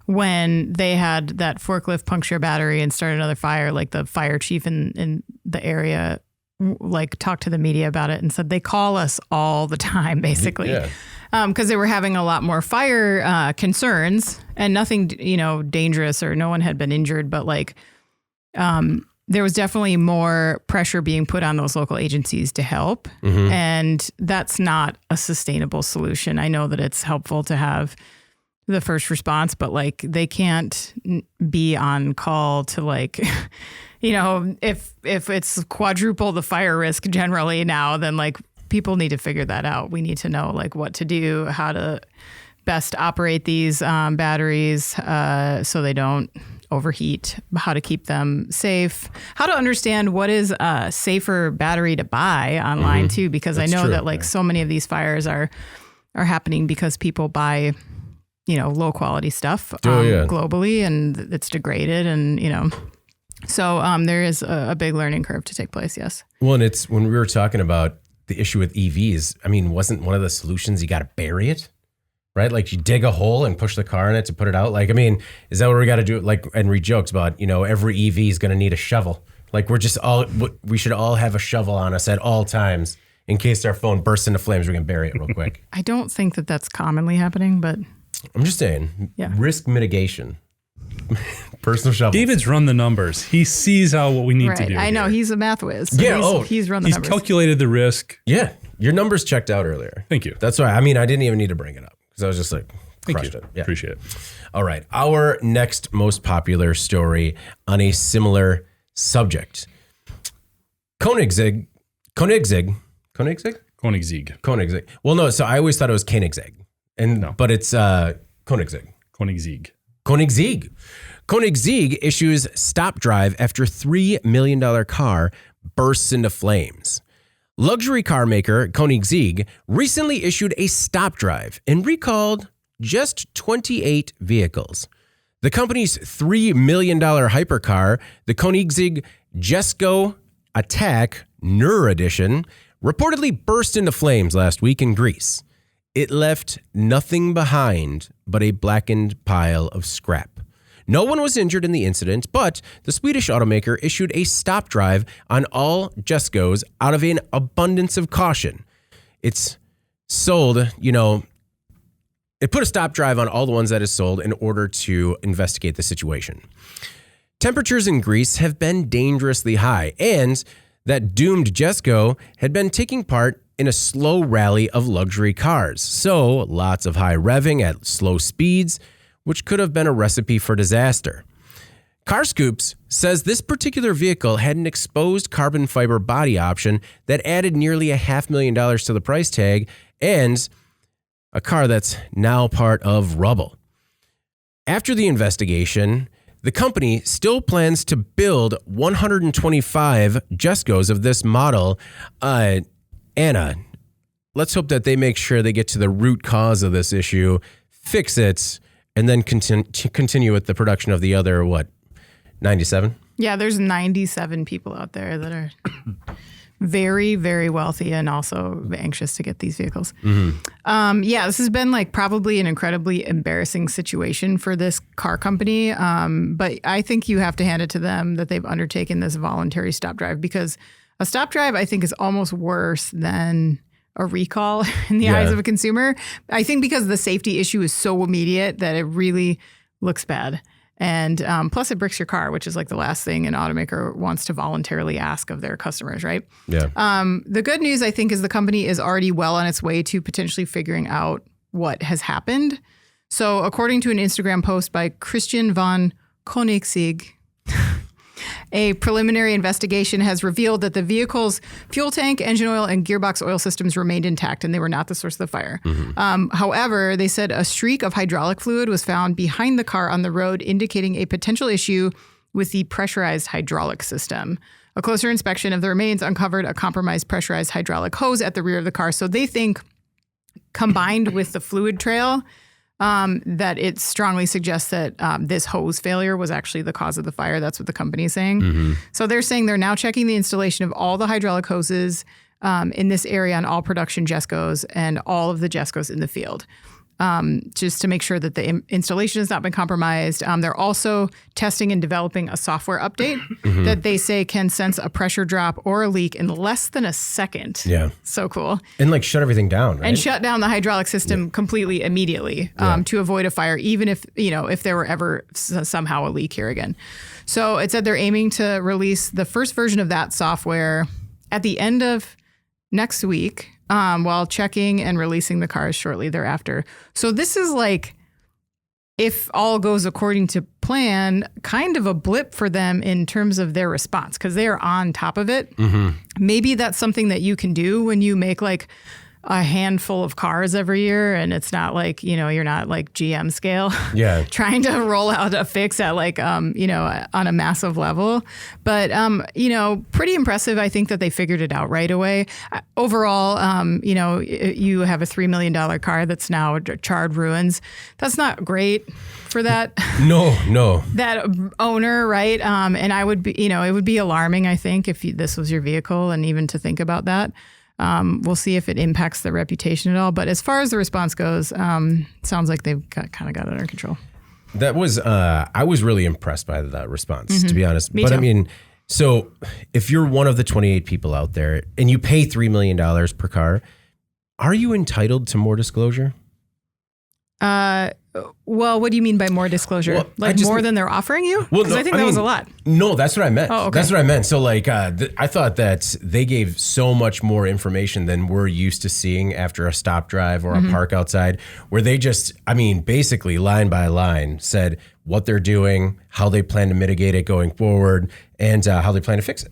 when they had that forklift puncture battery and started another fire, like the fire chief in the area, like talked to the media about it and said they call us all the time, basically, because they were having a lot more fire concerns and nothing, dangerous or no one had been injured, but like there was definitely more pressure being put on those local agencies to help. And that's not a sustainable solution. I know that it's helpful to have the first response, but like they can't be on call to like, if it's quadruple the fire risk generally now, then like people need to figure that out. We need to know like what to do, how to best operate these batteries so they don't overheat, how to keep them safe, how to understand what is a safer battery to buy online too, because that's I know true, that like so many of these fires are happening because people buy low quality stuff globally and it's degraded and, so there is a big learning curve to take place. Yes. Well,
and it's when we were talking about the issue with EVs, wasn't one of the solutions you got to bury it, right? Like you dig a hole and push the car in it to put it out. Like, is that what we got to do? Like, and read jokes about, every EV is going to need a shovel. Like we should all have a shovel on us at all times in case our phone bursts into flames, we can bury it real quick.
I don't think that that's commonly happening, but
I'm just saying,
Yeah.
risk mitigation. Personal shovels.
David's run the numbers. He sees what we need to
right.
do.
I know
here.
he's a math whiz. So
Yeah,
he's run the
He's
numbers.
calculated the risk.
Yeah, your numbers checked out earlier.
Thank you.
That's why. I mean, I didn't even need to bring it up because I was just like,
Thank
crushed
you.
it. Yeah.
Appreciate it.
All right. Our next most popular story on a similar subject. Koenigsegg. Well, no. So I always thought it was Koenigsegg, but it's Koenigsegg. Koenigsegg issues stop drive after $3 million car bursts into flames. Luxury car maker Koenigsegg recently issued a stop drive and recalled just 28 vehicles. The company's $3 million hypercar, the Koenigsegg Jesko Attack Nur Edition, reportedly burst into flames last week in Greece. It left nothing behind but a blackened pile of scrap. No one was injured in the incident, but the Swedish automaker issued a stop drive on all Jeskos out of an abundance of caution. It's sold, it put a stop drive on all the ones that is sold in order to investigate the situation. Temperatures in Greece have been dangerously high, and that doomed Jesko had been taking part in a slow rally of luxury cars. So lots of high revving at slow speeds, which could have been a recipe for disaster. CarScoops says this particular vehicle had an exposed carbon fiber body option that added nearly $500,000 to the price tag, and a car that's now part of rubble. After the investigation, the company still plans to build 125 Jeskos of this model. Anna, let's hope that they make sure they get to the root cause of this issue, fix it, and then continue with the production of the other, 97?
Yeah, there's 97 people out there that are very, very wealthy and also anxious to get these vehicles.
Mm-hmm.
This has been probably an incredibly embarrassing situation for this car company. But I think you have to hand it to them that they've undertaken this voluntary stop drive, because a stop drive, I think, is almost worse than a recall in the eyes of a consumer. I think because the safety issue is so immediate that it really looks bad. And plus it bricks your car, which is the last thing an automaker wants to voluntarily ask of their customers, right?
Yeah.
The good news, I think, is the company is already well on its way to potentially figuring out what has happened. So according to an Instagram post by Christian von Koenigsegg, a preliminary investigation has revealed that the vehicle's fuel tank, engine oil, and gearbox oil systems remained intact, and they were not the source of the fire. Mm-hmm. However, they said a streak of hydraulic fluid was found behind the car on the road, indicating a potential issue with the pressurized hydraulic system. A closer inspection of the remains uncovered a compromised pressurized hydraulic hose at the rear of the car. So they think, combined with the fluid trail, that it strongly suggests that this hose failure was actually the cause of the fire. That's what the company is saying. Mm-hmm. So they're saying they're now checking the installation of all the hydraulic hoses in this area on all production Jeskos and all of the Jeskos in the field, just to make sure that the installation has not been compromised. They're also testing and developing a software update that they say can sense a pressure drop or a leak in less than a second.
Yeah.
So cool.
And shut everything down, right?
And shut down the hydraulic system completely immediately to avoid a fire, even if there were ever somehow a leak here again. So it said they're aiming to release the first version of that software at the end of next week, while checking and releasing the cars shortly thereafter. So this is if all goes according to plan, kind of a blip for them in terms of their response, because they are on top of it. Mm-hmm. Maybe that's something that you can do when you make a handful of cars every year, and it's not you're not GM scale, trying to roll out a fix at on a massive level. But pretty impressive. I think that they figured it out right away. Overall, you have a $3 million car that's now charred ruins. That's not great for that.
No.
That owner, right? And I would be, it would be alarming, I think, if this was your vehicle, and even to think about that. We'll see if it impacts the reputation at all. But as far as the response goes, sounds like they've kind of got it under control.
That was, I was really impressed by that response, to be honest.
Me
but
too.
I mean, So if you're one of the 28 people out there and you pay $3 million per car, are you entitled to more disclosure?
Well, what do you mean by more disclosure?
Well,
like more than they're offering you?
Well,
Because I think that was a lot.
No, that's what I meant.
Oh, okay.
That's what I meant. So like, I thought that they gave so much more information than we're used to seeing after a stop drive or a park outside, where they just, basically line by line said what they're doing, how they plan to mitigate it going forward, and how they plan to fix it.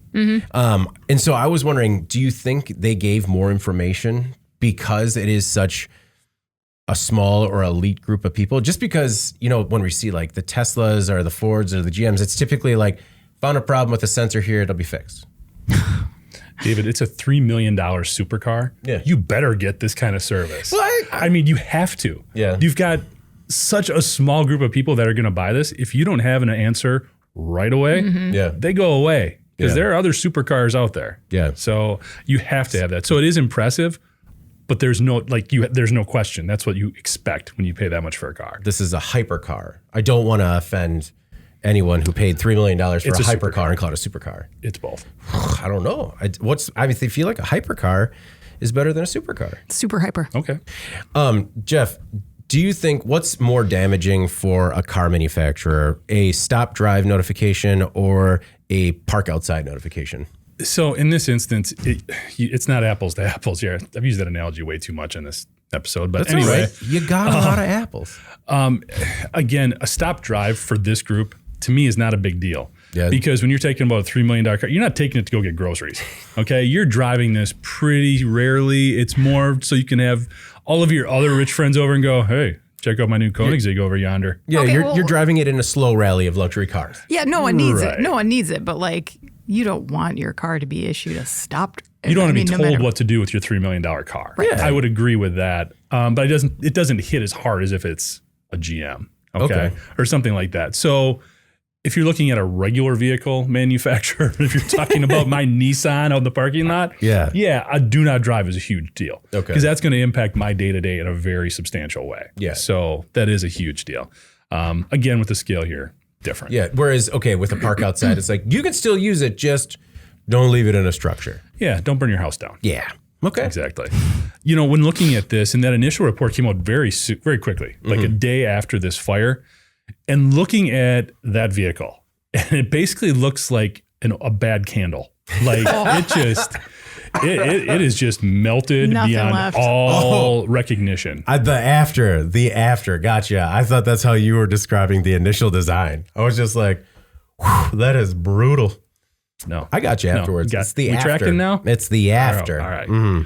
And so I was wondering, do you think they gave more information because it is such a small or elite group of people? Just because, when we see like the Teslas or the Fords or the GMs, it's typically like, found a problem with a sensor here, it'll be fixed.
David, it's a $3 million supercar.
Yeah.
You better get this kind of service.
Well,
you have to.
Yeah.
You've got such a small group of people that are going to buy this. If you don't have an answer right away, they go away because there are other supercars out there.
Yeah.
So you have to have that. So it is impressive. But there's no question. That's what you expect when you pay that much for a car.
This is a hypercar. I don't want to offend anyone who paid $3 million for a hypercar and call it a supercar.
It's both.
I don't know. They feel like a hypercar is better than a supercar.
Super hyper.
Okay.
Jeff, do you think what's more damaging for a car manufacturer, a stop drive notification or a park outside notification?
So in this instance, it's not apples to apples here. I've used that analogy way too much in this episode, but
That's
anyway.
all right. You got a lot of apples.
Again, a stop drive for this group, to me, is not a big deal.
Yeah.
Because when you're taking about a $3 million car, you're not taking it to go get groceries. Okay. You're driving this pretty rarely. It's more so you can have all of your other rich friends over and go, hey, check out my new Koenigsegg over yonder.
Yeah,
Okay,
you're driving it in a slow rally of luxury cars.
Yeah, no one needs
Right.
it. No one needs it. But like, you don't want your car to be issued a stop.
You don't want to be told what to do with your $3 million car.
Right.
I would agree with that. But it doesn't hit as hard as if it's a GM. Okay. Or something like that. So if you're looking at a regular vehicle manufacturer, if you're talking about my Nissan out in the parking lot, a do not drive is a huge deal.
Okay.
Because that's going to impact my day-to-day in a very substantial way.
Yeah.
So that is a huge deal. Again, with the scale here, different.
Yeah. Whereas, with a park outside, it's like you can still use it, just don't leave it in a structure.
Yeah. Don't burn your house down.
Yeah. Okay.
Exactly. When looking at this, and that initial report came out very quickly, like a day after this fire, and looking at that vehicle, and it basically looks like a bad candle. Like it is just melted
Nothing
beyond
left.
all recognition.
The after. Gotcha. I thought that's how you were describing the initial design. I was just like, whew, that is brutal.
No,
I got you afterwards. It's the
we
after.
tracking now?
It's the after.
All right.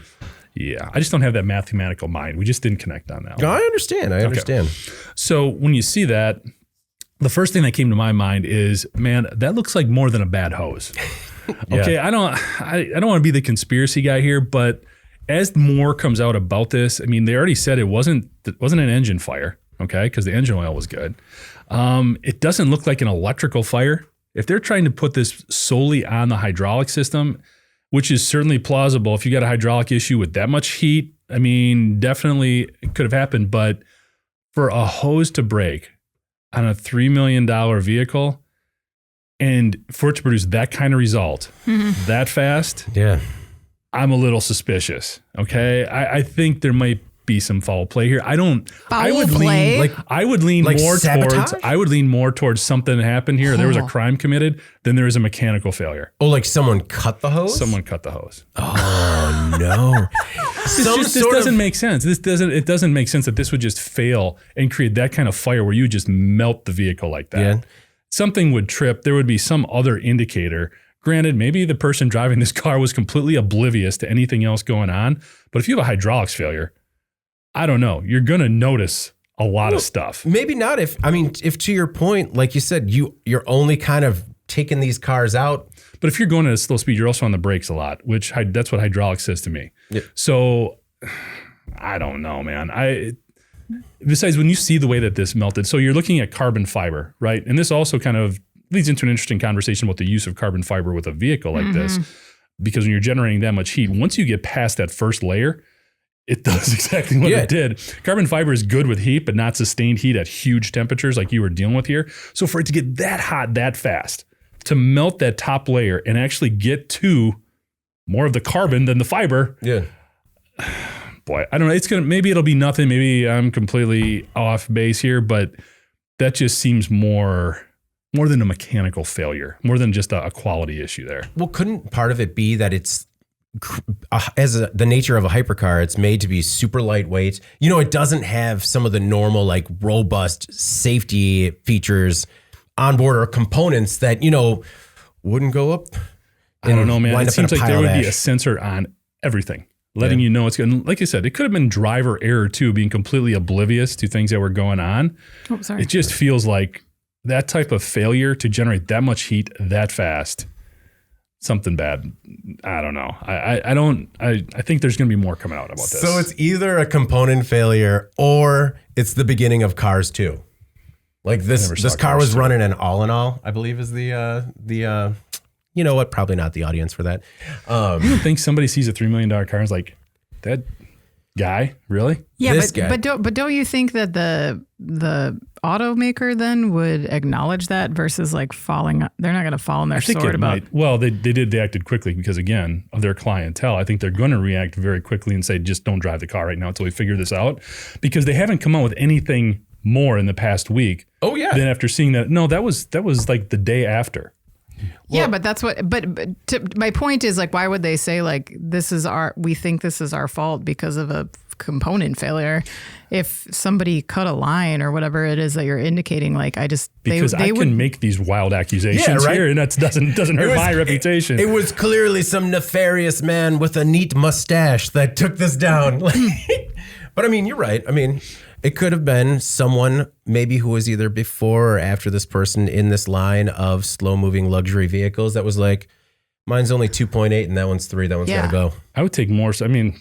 Yeah, I just don't have that mathematical mind. We just didn't connect on that one.
No, I understand.
So when you see that, the first thing that came to my mind is, man, that looks like more than a bad hose. Okay, I don't want to be the conspiracy guy here, but as more comes out about this, they already said it wasn't an engine fire, okay, because the engine oil was good. It doesn't look like an electrical fire. If they're trying to put this solely on the hydraulic system, which is certainly plausible, if you got a hydraulic issue with that much heat, definitely it could have happened. But for a hose to break on a $3 million vehicle and for it to produce that kind of result that fast, I'm a little suspicious. Okay. I think there might be some foul play here. I would lean more towards something that happened here. There was a crime committed than there is a mechanical failure.
Oh, like someone cut the hose?
Someone cut the hose.
Oh no.
This doesn't make sense. It doesn't make sense that this would just fail and create that kind of fire where you just melt the vehicle like that.
Yeah.
Something would trip. There would be some other indicator. Granted, maybe the person driving this car was completely oblivious to anything else going on. But if you have a hydraulics failure, I don't know. You're going to notice a lot of stuff.
Maybe not. If to your point, like you said, you're only kind of taking these cars out.
But if you're going at a slow speed, you're also on the brakes a lot, which that's what hydraulics says to me.
Yep.
So I don't know, man. Besides, when you see the way that this melted, so you're looking at carbon fiber, right? And this also kind of leads into an interesting conversation about the use of carbon fiber with a vehicle like this, because when you're generating that much heat, once you get past that first layer, it does exactly what it did. Carbon fiber is good with heat, but not sustained heat at huge temperatures like you were dealing with here. So for it to get that hot that fast, to melt that top layer and actually get to more of the carbon than the fiber.
Yeah.
Boy, I don't know. Maybe it'll be nothing. Maybe I'm completely off base here, but that just seems more than a mechanical failure, more than just a quality issue there.
Well, couldn't part of it be that it's the nature of a hypercar, it's made to be super lightweight. It doesn't have some of the normal, like, robust safety features on board or components that, wouldn't go up.
I don't know, man. It seems like there would be a sensor on everything, letting you know it's good. And like you said, it could have been driver error too, being completely oblivious to things that were going on.
Oh, sorry.
It just feels like that type of failure to generate that much heat that fast. Something bad. I don't know. I think there's going to be more coming out about this.
So it's either a component failure or it's the beginning of Cars 2. Like this car was running an all-in-all, I believe is the you know what? Probably not the audience for that.
You don't think somebody sees a $3 million car and is like, that guy, really?
Yeah, but don't you think that the automaker then would acknowledge that versus like falling? They're not going to fall on their sword about.
Well, they acted quickly because, again, of their clientele. I think they're going to react very quickly and say, just don't drive the car right now until we figure this out, because they haven't come out with anything more in the past week.
Oh yeah.
Then after seeing that, no, that was like the day after.
Yeah, but that's what. But my point is, like, why would they say like we think this is our fault because of a component failure? If somebody cut a line or whatever it is that you're indicating, like, I can
make these wild accusations here, and that doesn't hurt my reputation.
It was clearly some nefarious man with a neat mustache that took this down. But I mean, you're right. I mean, it could have been someone maybe who was either before or after this person in this line of slow-moving luxury vehicles that was like, mine's only 2.8 and that one's 3. That one's got to go.
I would take more. I mean,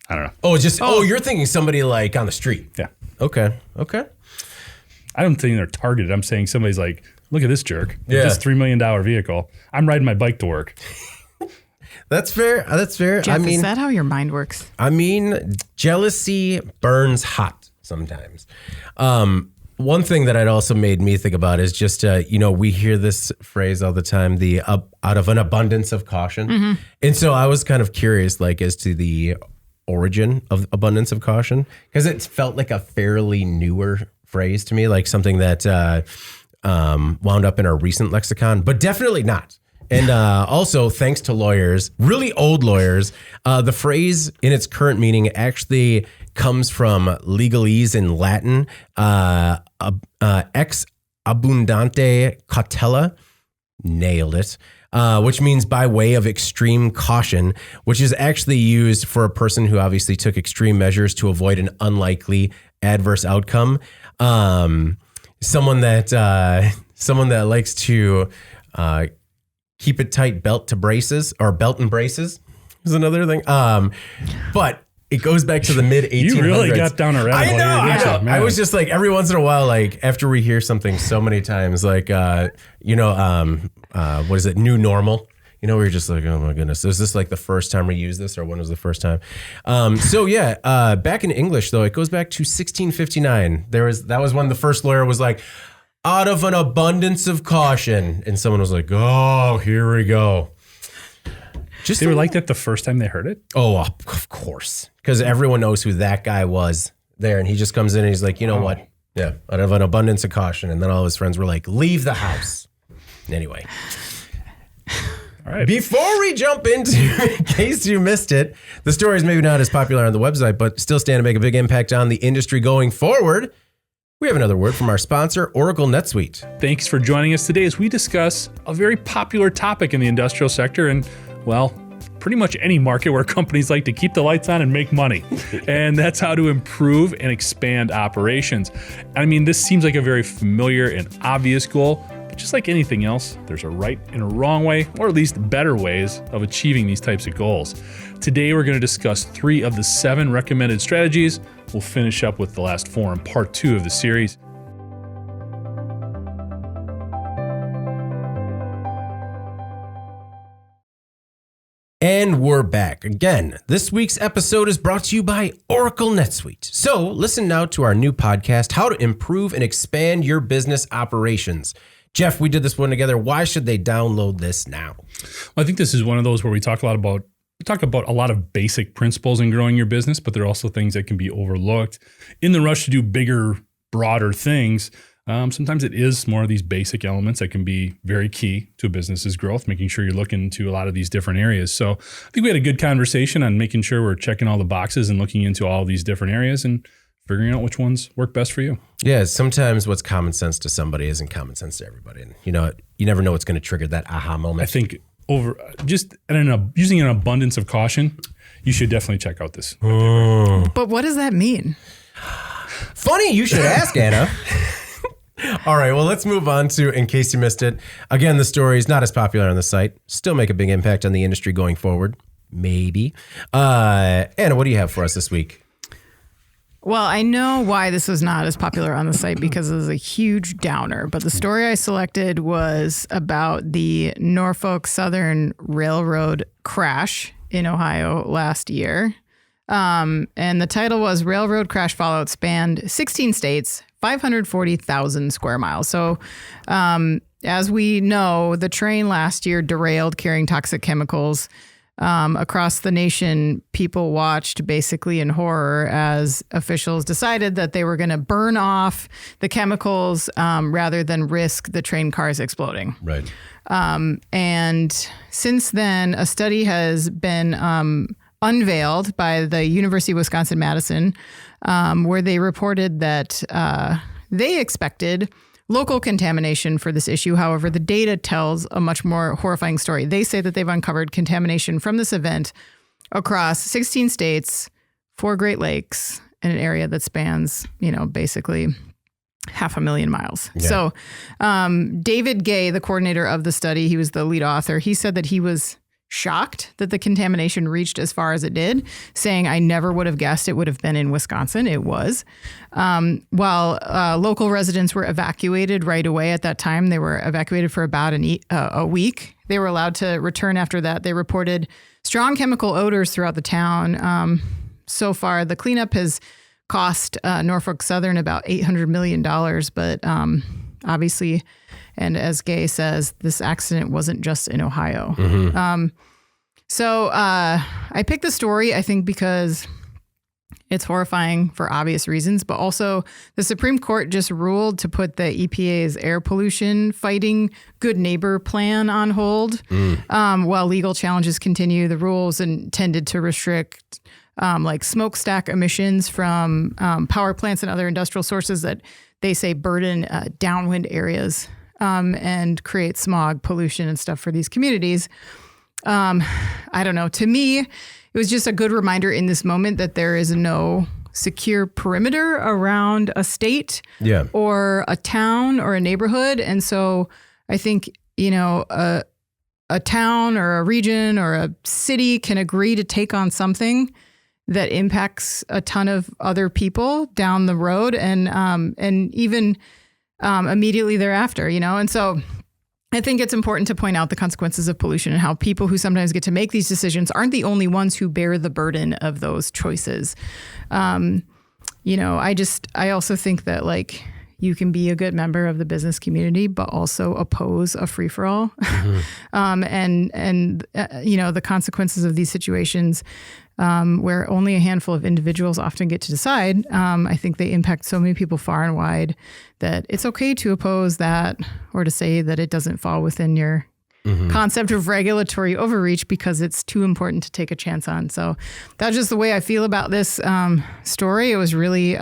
I don't know.
You're thinking somebody like on the street.
Yeah.
Okay.
I don't think they're targeted. I'm saying somebody's like, look at this jerk.
Yeah.
This $3 million vehicle. I'm riding my bike to work.
That's fair.
Jeff, is that how your mind works?
I mean, jealousy burns hot sometimes. One thing that it also made me think about is just, we hear this phrase all the time, out of an abundance of caution. Mm-hmm. And so I was kind of curious, like, as to the origin of abundance of caution, because it felt like a fairly newer phrase to me, like something that wound up in our recent lexicon, but definitely not. And also, thanks to lawyers, really old lawyers, the phrase in its current meaning actually comes from legalese in Latin, ex abundante cautela, nailed it, which means by way of extreme caution, which is actually used for a person who obviously took extreme measures to avoid an unlikely adverse outcome. Someone that likes to keep it tight, belt and braces is another thing. But it goes back to the mid 1800s.
You really got down a rabbit hole.
I know. I was just like, every once in a while, like after we hear something so many times, like, what is it? New normal. We're just like, oh my goodness, is this like the first time we use this, or when was the first time? Back in English though, it goes back to 1659. That was when the first lawyer was like, out of an abundance of caution. And someone was like, oh, here we go.
They were like that the first time they heard it?
Oh, of course. Because everyone knows who that guy was there. And he just comes in and he's like, you know what? Yeah, out of an abundance of caution. And then all his friends were like, leave the house. Anyway. All right. Before we jump into, in case you missed it, the story is maybe not as popular on the website, but still stand to make a big impact on the industry going forward. We have another word from our sponsor, Oracle NetSuite.
Thanks for joining us today as we discuss a very popular topic in the industrial sector and, well, pretty much any market where companies like to keep the lights on and make money. And that's how to improve and expand operations. I mean, this seems like a very familiar and obvious goal, but just like anything else, there's a right and a wrong way, or at least better ways of achieving these types of goals. Today, we're going to discuss 3 of the 7 recommended strategies. We'll finish up with the last 4 in part 2 of the series.
And we're back again. This week's episode is brought to you by Oracle NetSuite. So listen now to our new podcast, How to Improve and Expand Your Business Operations. Jeff, we did this one together. Why should they download this now?
Well, I think this is one of those where we talk about a lot of basic principles in growing your business, but there are also things that can be overlooked. In the rush to do bigger, broader things, sometimes it is more of these basic elements that can be very key to a business's growth, making sure you're looking into a lot of these different areas. So I think we had a good conversation on making sure we're checking all the boxes and looking into all these different areas and figuring out which ones work best for you.
Yeah, sometimes what's common sense to somebody isn't common sense to everybody. And you never know what's going to trigger that aha moment.
I think using an abundance of caution, you should definitely check out this.
But what does that mean?
Funny, you should ask, Anna. All right, well, let's move on to, in case you missed it, again, the story is not as popular on the site, still make a big impact on the industry going forward. Maybe. Anna, what do you have for us this week?
Well, I know why this was not as popular on the site because it was a huge downer. But the story I selected was about the Norfolk Southern Railroad crash in Ohio last year. And the title was Railroad Crash Fallout Spanned 16 States, 540,000 square miles. So as we know, the train last year derailed carrying toxic chemicals. Across the nation, people watched basically in horror as officials decided that they were going to burn off the chemicals rather than risk the train cars exploding.
Right.
And since then, a study has been unveiled by the University of Wisconsin-Madison, where they reported that they expected local contamination for this issue. However, the data tells a much more horrifying story. They say that they've uncovered contamination from this event across 16 states, 4 Great Lakes, in an area that spans, basically 500,000 miles. Yeah. So David Gay, the coordinator of the study, he was the lead author. He said that he was shocked that the contamination reached as far as it did, saying, I never would have guessed it would have been in Wisconsin. It was. While local residents were evacuated right away at that time, they were evacuated for about a week. They were allowed to return after that. They reported strong chemical odors throughout the town. So far, the cleanup has cost Norfolk Southern about $800 million, but obviously, and as Gay says, this accident wasn't just in Ohio. Mm-hmm. So I picked the story, I think, because it's horrifying for obvious reasons, but also the Supreme Court just ruled to put the EPA's air pollution fighting good neighbor plan on hold while legal challenges continue. The rules intended to restrict like smokestack emissions from power plants and other industrial sources that they say burden downwind areas and create smog, pollution, and stuff for these communities. I don't know. To me, it was just a good reminder in this moment that there is no secure perimeter around a state or a town or a neighborhood. And so I think, a town or a region or a city can agree to take on something that impacts a ton of other people down the road and even immediately thereafter, And so I think it's important to point out the consequences of pollution and how people who sometimes get to make these decisions aren't the only ones who bear the burden of those choices. I also think that you can be a good member of the business community, but also oppose a free-for-all. Mm-hmm. The consequences of these situations where only a handful of individuals often get to decide, I think they impact so many people far and wide that it's okay to oppose that or to say that it doesn't fall within your concept of regulatory overreach because it's too important to take a chance on. So that's just the way I feel about this story. It was really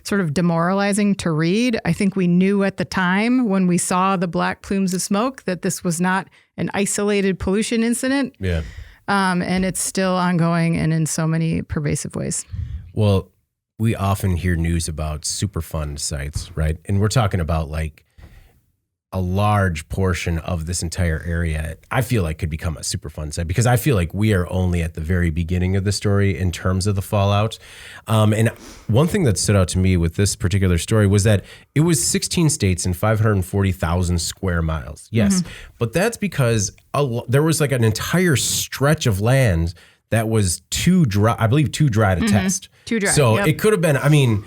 sort of demoralizing to read. I think we knew at the time when we saw the black plumes of smoke that this was not an isolated pollution incident. Yeah. And it's still ongoing and in so many pervasive ways.
Well, we often hear news about Superfund sites, right? And we're talking about a large portion of this entire area, I feel like could become a Superfund site because I feel like we are only at the very beginning of the story in terms of the fallout. And one thing that stood out to me with this particular story was that it was 16 states and 540,000 square miles. Yes, but that's because there was an entire stretch of land that was too dry, I believe too dry to test.
Too dry.
So it could have been,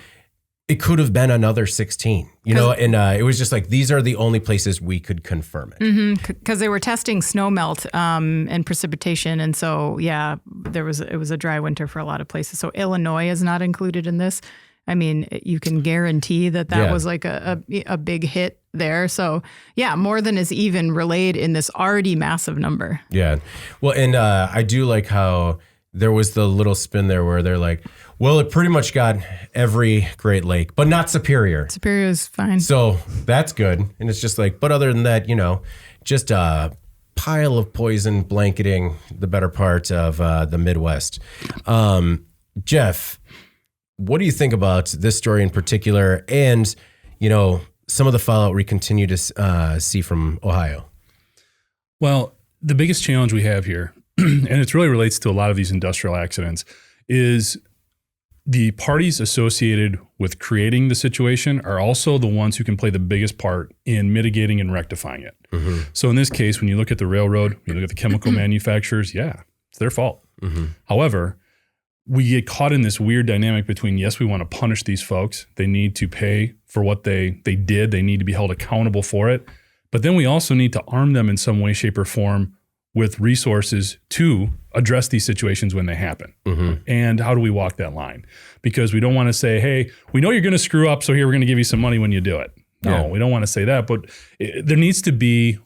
it could have been another 16, you know, and it was just like, these are the only places we could confirm it.
Because they were testing snow melt and precipitation. And so, yeah, it was a dry winter for a lot of places. So Illinois is not included in this. I mean, you can guarantee that was like a big hit there. So, yeah, more than is even relayed in this already massive number.
Yeah. Well, and I do like how there was the little spin there where they're like, well, it pretty much got every Great Lake, but not Superior.
Superior is fine.
So that's good. And it's just like, but other than that, you know, just a pile of poison blanketing the better part of the Midwest. Jeff, what do you think about this story in particular and, you know, some of the fallout we continue to see from Ohio?
Well, the biggest challenge we have here, and it really relates to a lot of these industrial accidents, is the parties associated with creating the situation are also the ones who can play the biggest part in mitigating and rectifying it. Mm-hmm. So in this case, when you look at the railroad, when you look at the chemical manufacturers, yeah, it's their fault. Mm-hmm. However, we get caught in this weird dynamic between, yes, we want to punish these folks. They need to pay for what they did. They need to be held accountable for it. But then we also need to arm them in some way, shape, or form with resources to address these situations when they happen. Mm-hmm. And how do we walk that line? Because we don't want to say, hey, we know you're going to screw up, so here, we're going to give you some money when you do it. No, we don't want to say that. But there needs to be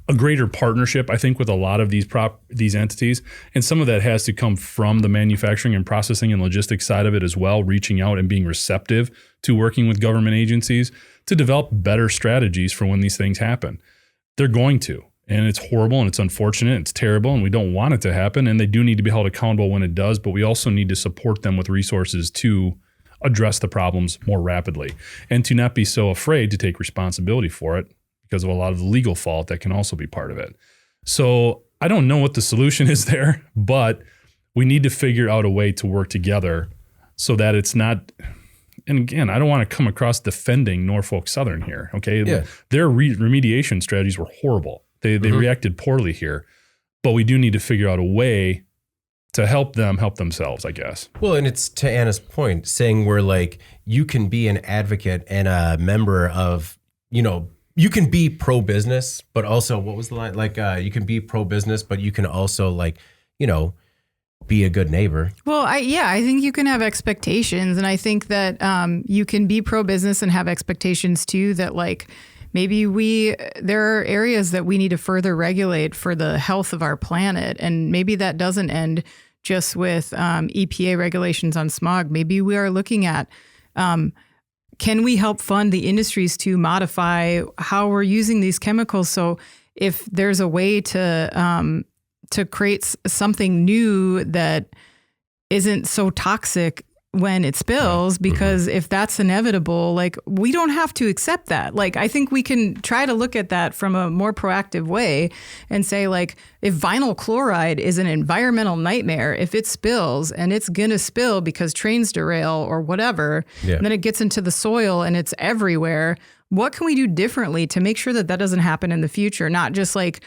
a greater partnership, I think, with a lot of these entities. And some of that has to come from the manufacturing and processing and logistics side of it as well, reaching out and being receptive to working with government agencies to develop better strategies for when these things happen. They're going to. And it's horrible and it's unfortunate, it's terrible, and we don't want it to happen. And they do need to be held accountable when it does, but we also need to support them with resources to address the problems more rapidly and to not be so afraid to take responsibility for it because of a lot of the legal fault that can also be part of it. So I don't know what the solution is there, but we need to figure out a way to work together so that it's not. And again, I don't want to come across defending Norfolk Southern here. Okay. Yeah. Their remediation strategies were horrible. They reacted poorly here, but we do need to figure out a way to help them help themselves, I guess.
Well, and it's to Anna's point, saying we're like, you can be an advocate and a member of, you know, you can be pro-business, but also, what was the line? Like, you can be pro-business, but you can also, like, you know, be a good neighbor.
Well, I think you can have expectations. And I think that you can be pro-business and have expectations too, that like, maybe there are areas that we need to further regulate for the health of our planet. And maybe that doesn't end just with EPA regulations on smog. Maybe we are looking at, can we help fund the industries to modify how we're using these chemicals? So if there's a way to create something new that isn't so toxic when it spills, because if that's inevitable, like, we don't have to accept that. Like, I think we can try to look at that from a more proactive way and say, like, if vinyl chloride is an environmental nightmare, if it spills and it's going to spill because trains derail or whatever, and then it gets into the soil and it's everywhere, what can we do differently to make sure that that doesn't happen in the future? Not just like,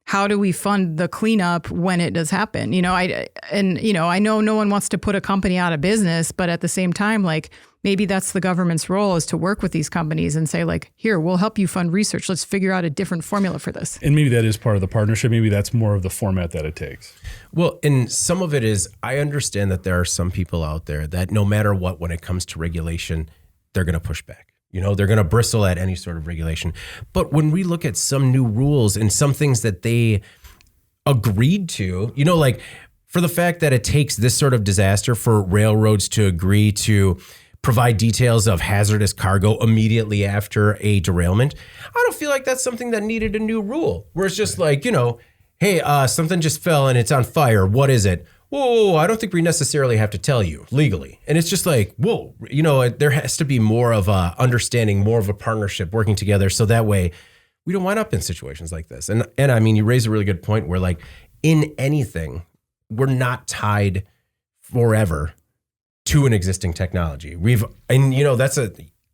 how do we fund the cleanup when it does happen? You know, I know no one wants to put a company out of business, but at the same time, like, maybe that's the government's role, is to work with these companies and say, like, here, we'll help you fund research. Let's figure out a different formula for this.
And maybe that is part of the partnership. Maybe that's more of the format that it takes.
Well, and some of it is, I understand that there are some people out there that no matter what, when it comes to regulation, they're going to push back. You know, they're going to bristle at any sort of regulation. But when we look at some new rules and some things that they agreed to, you know, like, for the fact that it takes this sort of disaster for railroads to agree to provide details of hazardous cargo immediately after a derailment, I don't feel like that's something that needed a new rule, where it's just like, you know, hey, something just fell and it's on fire. What is it? Whoa, I don't think we necessarily have to tell you legally. And it's just like, whoa, you know, there has to be more of a understanding, more of a partnership working together. So that way we don't wind up in situations like this. And I mean, you raise a really good point where, like, in anything, we're not tied forever to an existing technology. And you know, that's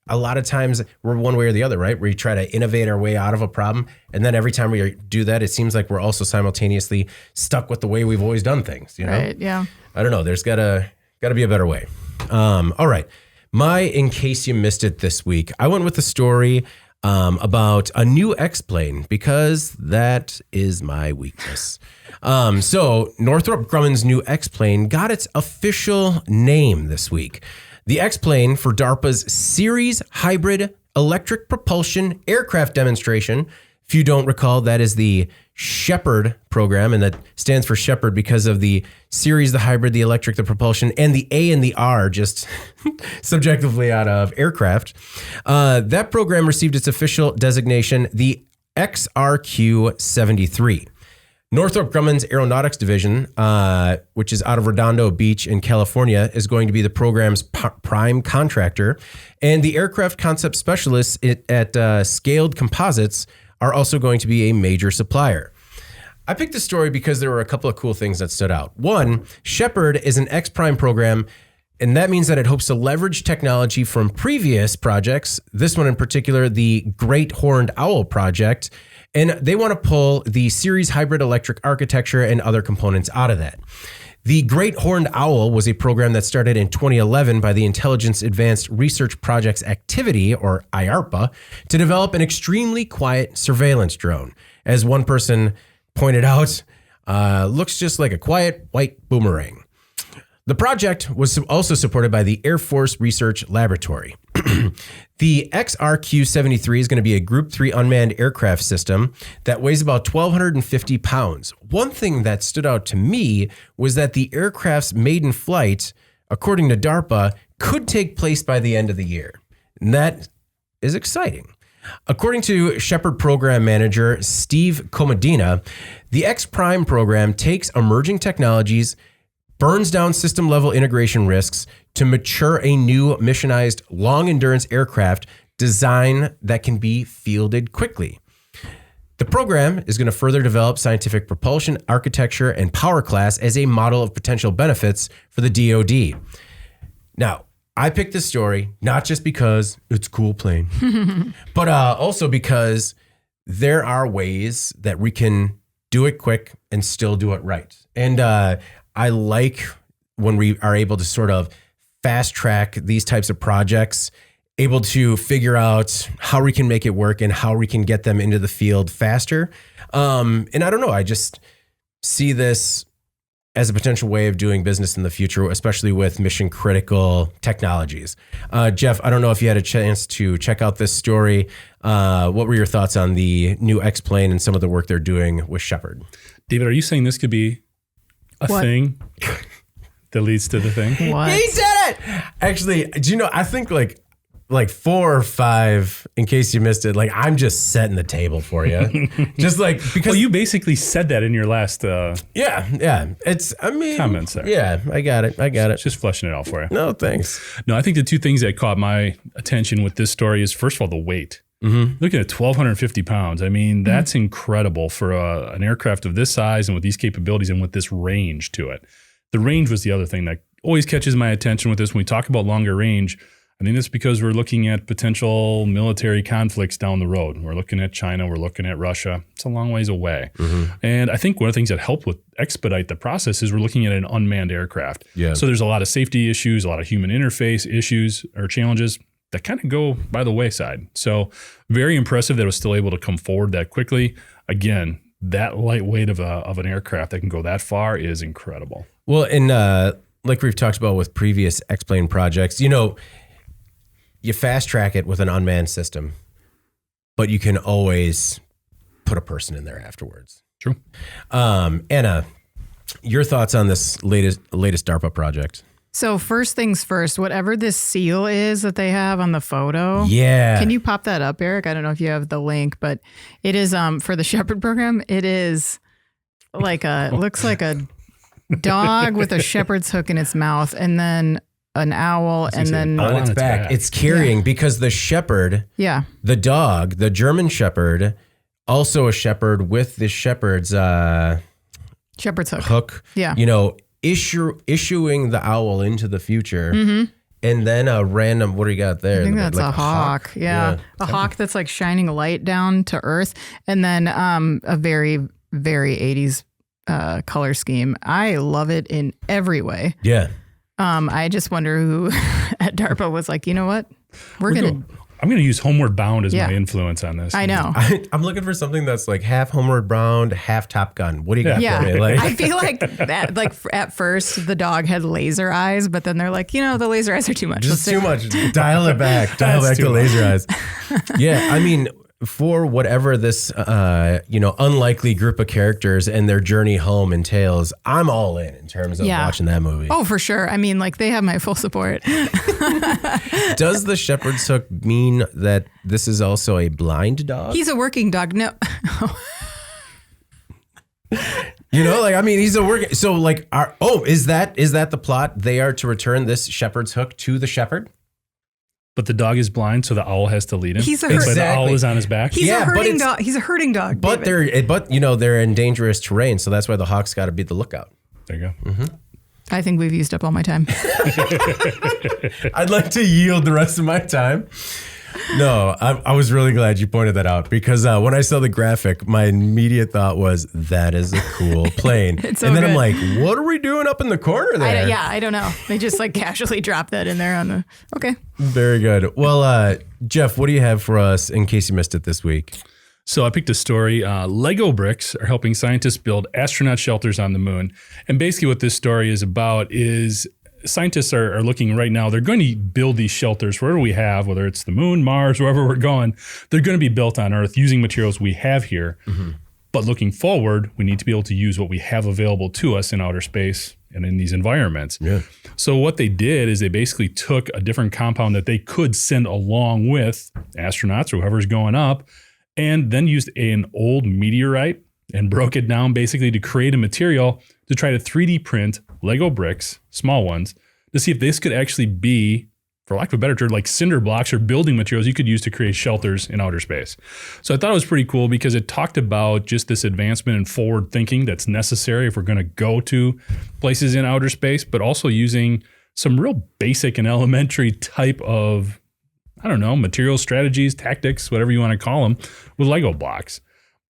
a lot of times we're one way or the other, right? Where you try to innovate our way out of a problem. And then every time we do that, it seems like we're also simultaneously stuck with the way we've always done things, you know?
Right, yeah.
I don't know. There's gotta be a better way. All right. In case you missed it this week, I went with the story about a new X-plane because that is my weakness. So Northrop Grumman's new X-plane got its official name this week. The X-plane for DARPA's Series Hybrid Electric Propulsion Aircraft Demonstration. If you don't recall, that is the Shepherd program, and that stands for Shepherd because of the series, the hybrid, the electric, the propulsion, and the A and the R just subjectively out of aircraft. That program received its official designation, the XRQ-73. Northrop Grumman's Aeronautics Division, which is out of Redondo Beach in California, is going to be the program's prime contractor, and the aircraft concept specialists at Scaled Composites are also going to be a major supplier. I picked this story because there were a couple of cool things that stood out. One, Shepherd is an X-Prime program, and that means that it hopes to leverage technology from previous projects, this one in particular, the Great Horned Owl project, and they want to pull the Series Hybrid Electric architecture and other components out of that. The Great Horned Owl was a program that started in 2011 by the Intelligence Advanced Research Projects Activity, or IARPA, to develop an extremely quiet surveillance drone. As one person pointed out, looks just like a quiet white boomerang. The project was also supported by the Air Force Research Laboratory. The XRQ-73 is going to be a Group 3 unmanned aircraft system that weighs about 1,250 pounds. One thing that stood out to me was that the aircraft's maiden flight, according to DARPA, could take place by the end of the year. And that is exciting. According to Shepherd Program Manager Steve Comodina, the X-Prime program takes emerging technologies, burns down system-level integration risks to mature a new missionized long-endurance aircraft design that can be fielded quickly. The program is going to further develop scientific propulsion, architecture, and power class as a model of potential benefits for the DoD. Now, I picked this story not just because it's a cool plane, but also because there are ways that we can do it quick and still do it right. And I like when we are able to sort of fast track these types of projects, able to figure out how we can make it work and how we can get them into the field faster. And I don't know, I just see this as a potential way of doing business in the future, especially with mission critical technologies. Jeff, I don't know if you had a chance to check out this story. What were your thoughts on the new X-plane and some of the work they're doing with Shepherd?
David, are you saying this could be a thing that leads to the thing?
What?
He did it! Actually, do you know, I think like 4 or 5, in case you missed it, like I'm just setting the table for you. Just like, because
Well, you basically said that in your last
yeah. It's, I mean,
comments there.
Yeah, I got it.
Just fleshing it out for you.
No, thanks.
No, I think the two things that caught my attention with this story is, first of all, the weight. Mm-hmm. Looking at 1,250 pounds. I mean, that's incredible for an aircraft of this size and with these capabilities and with this range to it. The range was the other thing that always catches my attention with this. When we talk about longer range, I think that's because we're looking at potential military conflicts down the road. We're looking at China. We're looking at Russia. It's a long ways away. Mm-hmm. And I think one of the things that helped with expedite the process is we're looking at an unmanned aircraft. Yeah. So there's a lot of safety issues, a lot of human interface issues or challenges that kind of go by the wayside. So very impressive that it was still able to come forward that quickly. Again, that lightweight of an aircraft that can go that far is incredible.
Well, and like we've talked about with previous X-plane projects, you know, you fast track it with an unmanned system, but you can always put a person in there afterwards.
True.
Anna, your thoughts on this latest DARPA project?
So first things first, whatever this seal is that they have on the photo.
Yeah.
Can you pop that up, Eric? I don't know if you have the link, but it is for the Shepherd program. It is like looks like a dog with a shepherd's hook in its mouth, and then an owl, and then
on its back. It's carrying because the shepherd, the dog, the German shepherd, also a shepherd with the shepherd's
shepherd's
hook. Yeah. You know, issuing the owl into the future. Mm-hmm. And then a random, what do you got there?
I think that's like a hawk. Yeah. A hawk that's like shining light down to earth. And then a very, very 80s color scheme. I love it in every way.
Yeah.
I just wonder who at DARPA was like, you know what?
I'm going to use Homeward Bound as my influence on this.
I know.
I'm looking for something that's like half Homeward Bound, half Top Gun. What do you got for me?
Like, I feel like that. Like at first, the dog had laser eyes, but then they're like, the laser eyes are too much.
Just too much. Dial it back. Dial back the laser eyes. Yeah, I mean, for whatever this unlikely group of characters and their journey home entails, I'm all in terms of watching that movie.
Oh, for sure. I mean, like, they have my full support.
Does the shepherd's hook mean that this is also a blind dog?
He's a working dog. No.
He's a working. So like, is that the plot? They are to return this shepherd's hook to the shepherd?
But the dog is blind, so the owl has to lead him. The owl is on his back.
He's a herding dog. He's a herding dog.
But they're in dangerous terrain, so that's why the hawk's got to be the lookout.
There you go.
Mm-hmm.
I think we've used up all my time.
I'd like to yield the rest of my time. No, I was really glad you pointed that out because when I saw the graphic, my immediate thought was, that is a cool plane. Then I'm like, what are we doing up in the corner there?
I don't know. They just like casually dropped that in there on the, okay.
Very good. Well, Jeff, what do you have for us in case you missed it this week?
So I picked a story. Lego bricks are helping scientists build astronaut shelters on the moon. And basically what this story is about is scientists are looking right now. They're going to build these shelters wherever we have, whether it's the moon, Mars, wherever we're going. They're going to be built on Earth using materials we have here. Mm-hmm. But looking forward, we need to be able to use what we have available to us in outer space and in these environments. Yeah. So what they did is they basically took a different compound that they could send along with astronauts or whoever's going up, and then used an old meteorite and broke it down basically to create a material to try to 3D print Lego bricks, small ones, to see if this could actually be, for lack of a better term, like cinder blocks or building materials you could use to create shelters in outer space. So I thought it was pretty cool because it talked about just this advancement in forward thinking that's necessary if we're going to go to places in outer space, but also using some real basic and elementary type of, material strategies, tactics, whatever you want to call them, with Lego blocks.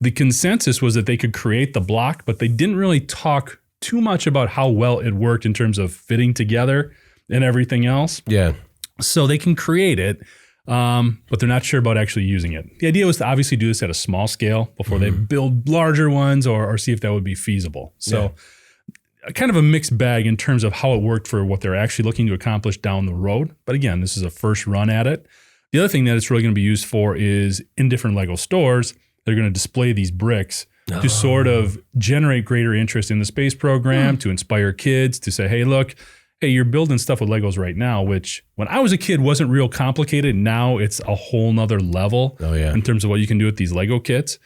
The consensus was that they could create the block, but they didn't really talk too much about how well it worked in terms of fitting together and everything else.
Yeah.
So they can create it, but they're not sure about actually using it. The idea was to obviously do this at a small scale before they build larger ones or see if that would be feasible. So kind of a mixed bag in terms of how it worked for what they're actually looking to accomplish down the road. But again, this is a first run at it. The other thing that it's really going to be used for is in different Lego stores, they're going to display these bricks to sort of generate greater interest in the space program, to inspire kids to say, hey, look, you're building stuff with Legos right now, which when I was a kid wasn't real complicated. Now it's a whole nother level in terms of what you can do with these Lego kits.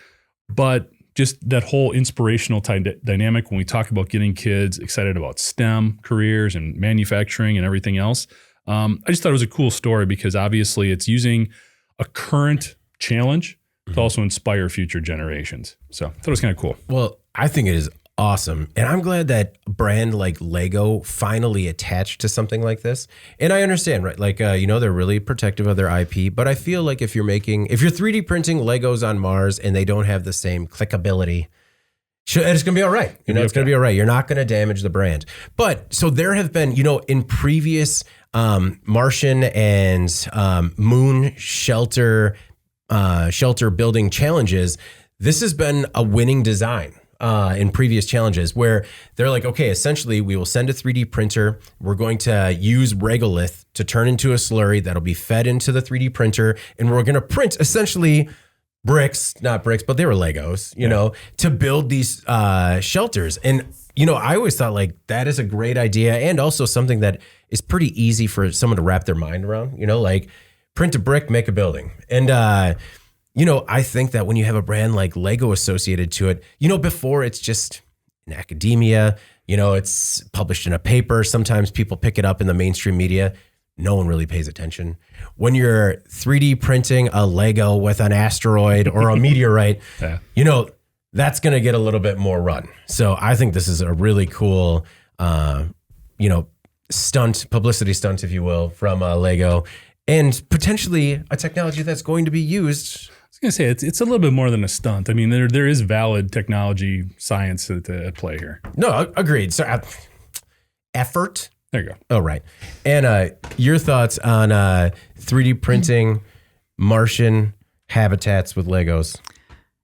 But just that whole inspirational dynamic when we talk about getting kids excited about STEM careers and manufacturing and everything else. I just thought it was a cool story because obviously it's using a current challenge to also inspire future generations. So I thought it was kind of cool.
Well, I think it is awesome. And I'm glad that a brand like Lego finally attached to something like this. And I understand, right? Like, they're really protective of their IP, but I feel like if you're 3D printing Legos on Mars and they don't have the same clickability, it's going to be all right. It's going to be all right. You're not going to damage the brand. But so there have been, in previous Martian and moon shelter building challenges, this has been a winning design in previous challenges where they're like, okay, essentially we will send a 3D printer. We're going to use regolith to turn into a slurry that'll be fed into the 3D printer. And we're going to print essentially not bricks, but they were Legos, to build these shelters. And, I always thought like that is a great idea and also something that is pretty easy for someone to wrap their mind around, like print a brick, make a building. And, I think that when you have a brand like Lego associated to it, before it's just in academia, it's published in a paper. Sometimes people pick it up in the mainstream media. No one really pays attention. When you're 3D printing a Lego with an asteroid or a meteorite, that's going to get a little bit more run. So I think this is a really cool, publicity stunt, if you will, from Lego, and potentially a technology that's going to be used.
I was going to say, it's a little bit more than a stunt. I mean, there is valid technology science at play here.
No, agreed. So effort
There you go.
Oh, right. And your thoughts on 3D printing Martian habitats with Legos?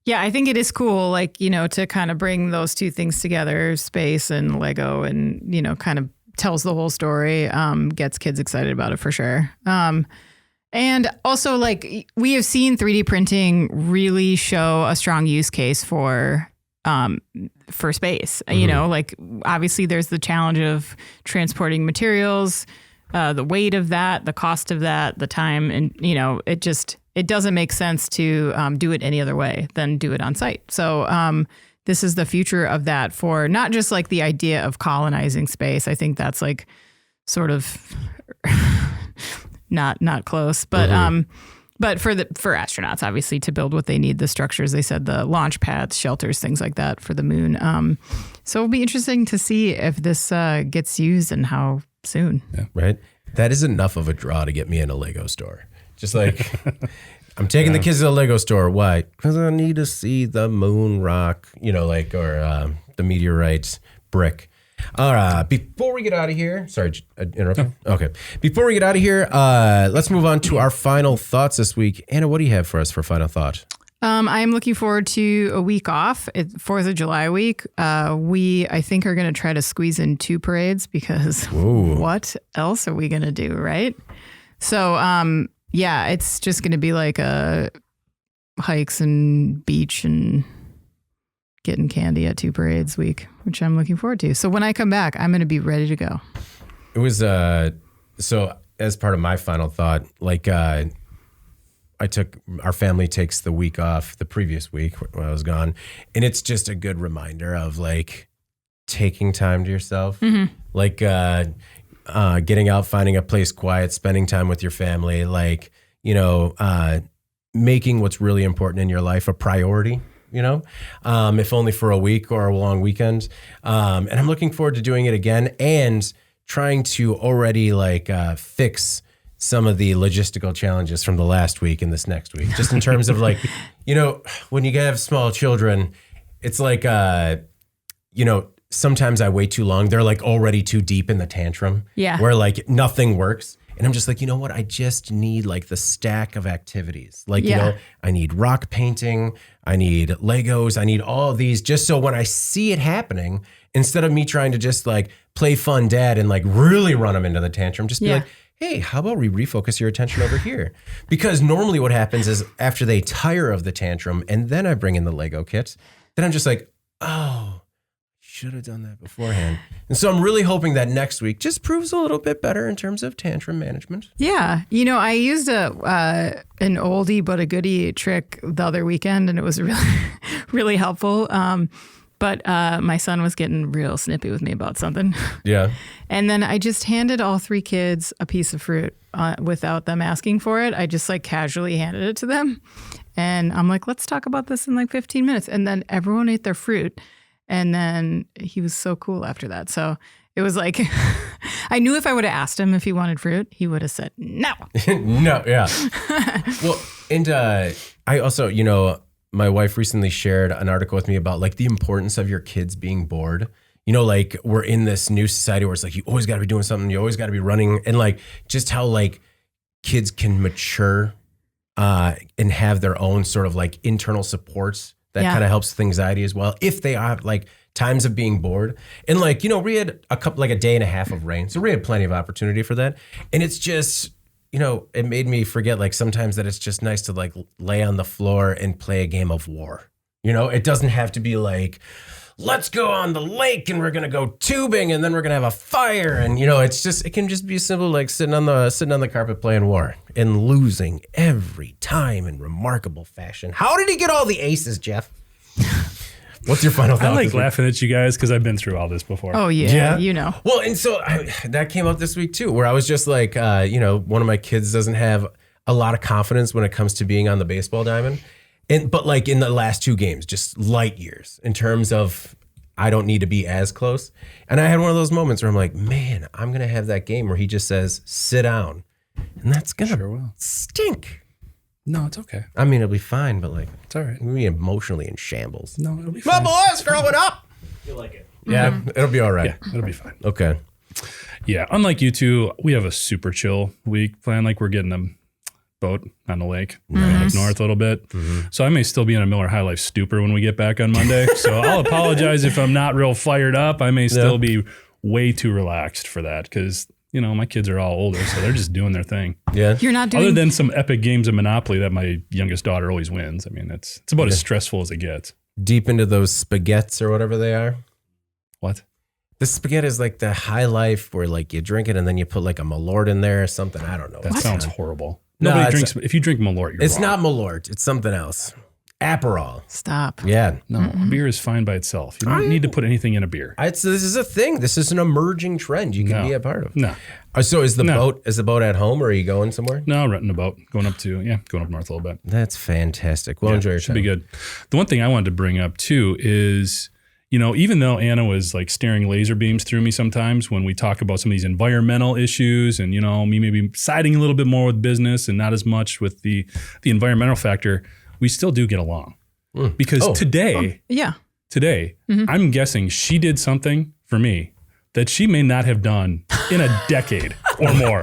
Yeah, I think it is cool, like, to kind of bring those two things together, space and Lego, and, kind of tells the whole story, gets kids excited about it for sure. And also, like, we have seen 3D printing really show a strong use case for space. Like, obviously there's the challenge of transporting materials, the weight of that, the cost of that, the time, and it doesn't make sense to do it any other way than do it on site. So this is the future of that, for not just like the idea of colonizing space. I think that's like sort of not close, but for astronauts, obviously, to build what they need, the structures, they said, the launch pads, shelters, things like that for the moon. So it'll be interesting to see if this gets used and how soon.
Yeah. Right. That is enough of a draw to get me in a Lego store. Just like, I'm taking the kids to the Lego store. Why? Because I need to see the moon rock, or the meteorite brick. All right. Before we get out of here, sorry, interrupting. Okay. Before we get out of here, let's move on to our final thoughts this week. Anna, what do you have for us for final thought?
I'm looking forward to a week off, 4th of July week. We, I think, are going to try to squeeze in 2 parades because what else are we going to do, right? So, yeah, it's just going to be like hikes and beach and getting candy at 2 parades week, which I'm looking forward to. So when I come back, I'm going to be ready to go.
It was, so as part of my final thought, like, our family takes the week off the previous week when I was gone. And it's just a good reminder of like taking time to yourself, like, getting out, finding a place quiet, spending time with your family, like, making what's really important in your life a priority. If only for a week or a long weekend. And I'm looking forward to doing it again and trying to already fix some of the logistical challenges from the last week and this next week, just in terms of like, when you have small children, it's like, sometimes I wait too long. They're like already too deep in the tantrum where like nothing works. And I'm just like, you know what? I just need like the stack of activities. Like, I need rock painting. I need Legos. I need all of these just so when I see it happening, instead of me trying to just like play fun dad and like really run them into the tantrum, just be like, hey, how about we refocus your attention over here? Because normally what happens is after they tire of the tantrum and then I bring in the Lego kit, then I'm just like, oh, should have done that beforehand. And so I'm really hoping that next week just proves a little bit better in terms of tantrum management.
Yeah. I used an oldie but a goodie trick the other weekend, and it was really, really helpful. But my son was getting real snippy with me about something.
Yeah.
And then I just handed all 3 kids a piece of fruit without them asking for it. I just like casually handed it to them. And I'm like, let's talk about this in like 15 minutes. And then everyone ate their fruit. And then he was so cool after that. So it was like, I knew if I would have asked him if he wanted fruit, he would have said no.
No, yeah. Well, and I also, my wife recently shared an article with me about like the importance of your kids being bored. Like we're in this new society where it's like, you always got to be doing something. You always got to be running. And like just how like kids can mature and have their own sort of like internal supports that kind of helps with anxiety as well. If they have like times of being bored. And like, we had a day and a half of rain. So we had plenty of opportunity for that. And it's just, it made me forget like sometimes that it's just nice to like lay on the floor and play a game of war. It doesn't have to be like, let's go on the lake and we're going to go tubing and then we're going to have a fire. And, it can just be simple, like sitting on the carpet playing war and losing every time in remarkable fashion. How did he get all the aces, Jeff? What's your final thought?
I like laughing at you guys because I've been through all this before.
Oh, yeah.
Well, and so that came up this week too, where I was just like, one of my kids doesn't have a lot of confidence when it comes to being on the baseball diamond. But like in the last 2 games, just light years in terms of I don't need to be as close. And I had one of those moments where I'm like, man, I'm going to have that game where he just says, sit down. And that's going to stink.
No, it's okay.
I mean, it'll be fine, but like,
it's all right.
We'll be emotionally in shambles.
No, it'll be fine.
My boys growing up.
You'll like it.
Yeah, it'll be all right.
Yeah, it'll be fine.
Okay.
Yeah, unlike you two, we have a super chill week planned. Like we're getting a boat on the lake up north a little bit. So I may still be in a Miller High Life stupor when we get back on Monday. So I'll apologize if I'm not real fired up. I may still be way too relaxed for that because, you know, my kids are all older, so they're just doing their thing.
Yeah.
You're not doing...
Other than some epic games of Monopoly that my youngest daughter always wins. I mean, it's about as stressful as it gets.
Deep into those spaghettis or whatever they are.
What?
The spaghetti is like the high life where like you drink it and then you put like a Malort in there or something. I don't know.
That sounds horrible.
No,
Nobody drinks. If you drink Malort, you're
It's
wrong.
not Malort. It's something else. Aperol.
Stop.
Yeah.
No, a beer is fine by itself. You don't need to put anything in a beer.
This is a thing. This is an emerging trend you can be a part of.
No.
So is the boat at home or are you going somewhere?
No, renting a boat. Going up north a little bit.
That's fantastic. Well, enjoy your time.
Should be good. The one thing I wanted to bring up too is, you know, even though Anna was like staring laser beams through me sometimes when we talk about some of these environmental issues and, you know, me maybe siding a little bit more with business and not as much with the environmental factor, we still do get along. Because today, I'm guessing she did something for me that she may not have done in a decade or more.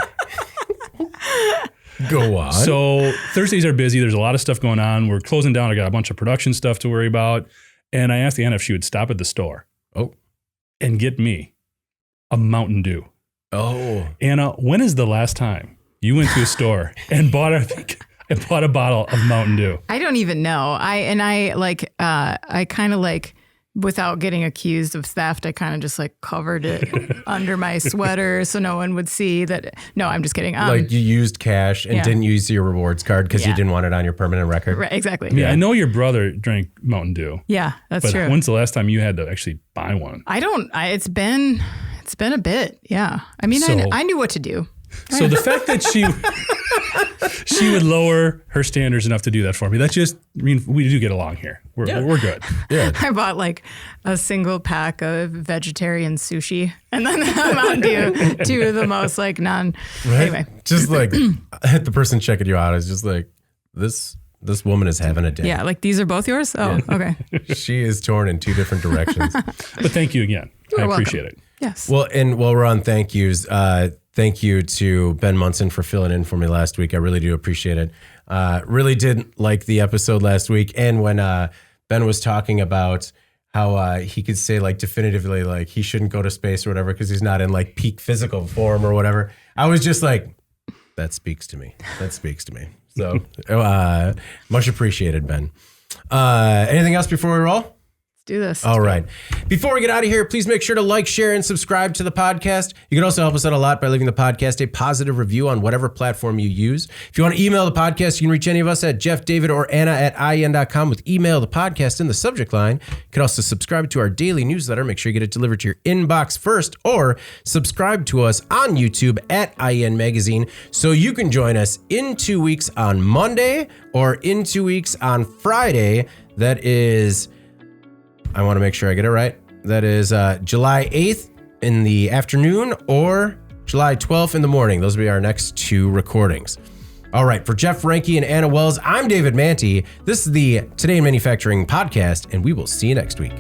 Go on.
So Thursdays are busy. There's a lot of stuff going on. We're closing down. I got a bunch of production stuff to worry about. And I asked Anna if she would stop at the store and get me a Mountain Dew.
Oh.
Anna, when is the last time you went to a store and bought a bottle of Mountain Dew?
I don't even know. I kind of like, without getting accused of theft, I kind of just like covered it under my sweater so no one would see that. No, I'm just kidding.
Like you used cash and didn't use your rewards card because you didn't want it on your permanent record.
Right, exactly.
Yeah, I know your brother drank Mountain Dew.
Yeah, that's true.
But when's the last time you had to actually buy one?
It's been a bit. Yeah. I mean, I knew what to do.
So the fact that she would lower her standards enough to do that for me, that's just, I mean, we do get along here. We're good.
Yeah.
I bought like a single pack of vegetarian sushi and then Mountain Dew, two of the most like right? Anyway.
Just like the person checking you out is just like, this woman is having a day.
Yeah, like these are both yours? Oh, okay.
She is torn in two different directions.
But thank you again. I appreciate it.
Yes.
Well, and while we're on thank yous, thank you to Ben Munson for filling in for me last week. I really do appreciate it. Really did like the episode last week. And when Ben was talking about how he could say like definitively like he shouldn't go to space or whatever because he's not in like peak physical form or whatever, I was just like, that speaks to me. That speaks to me. So much appreciated, Ben. Anything else before we roll?
Do this.
All right. Before we get out of here, please make sure to like, share, and subscribe to the podcast. You can also help us out a lot by leaving the podcast a positive review on whatever platform you use. If you want to email the podcast, you can reach any of us at Jeff, David, or Anna at IEN.com with email the podcast in the subject line. You can also subscribe to our daily newsletter. Make sure you get it delivered to your inbox first, or subscribe to us on YouTube at IEN Magazine so you can join us in 2 weeks on Monday or in 2 weeks on Friday. That is... I want to make sure I get it right. That is July 8th in the afternoon or July 12th in the morning. Those will be our next two recordings. All right. For Jeff Reinke and Anna Wells, I'm David Manti. This is the Today in Manufacturing podcast, and we will see you next week.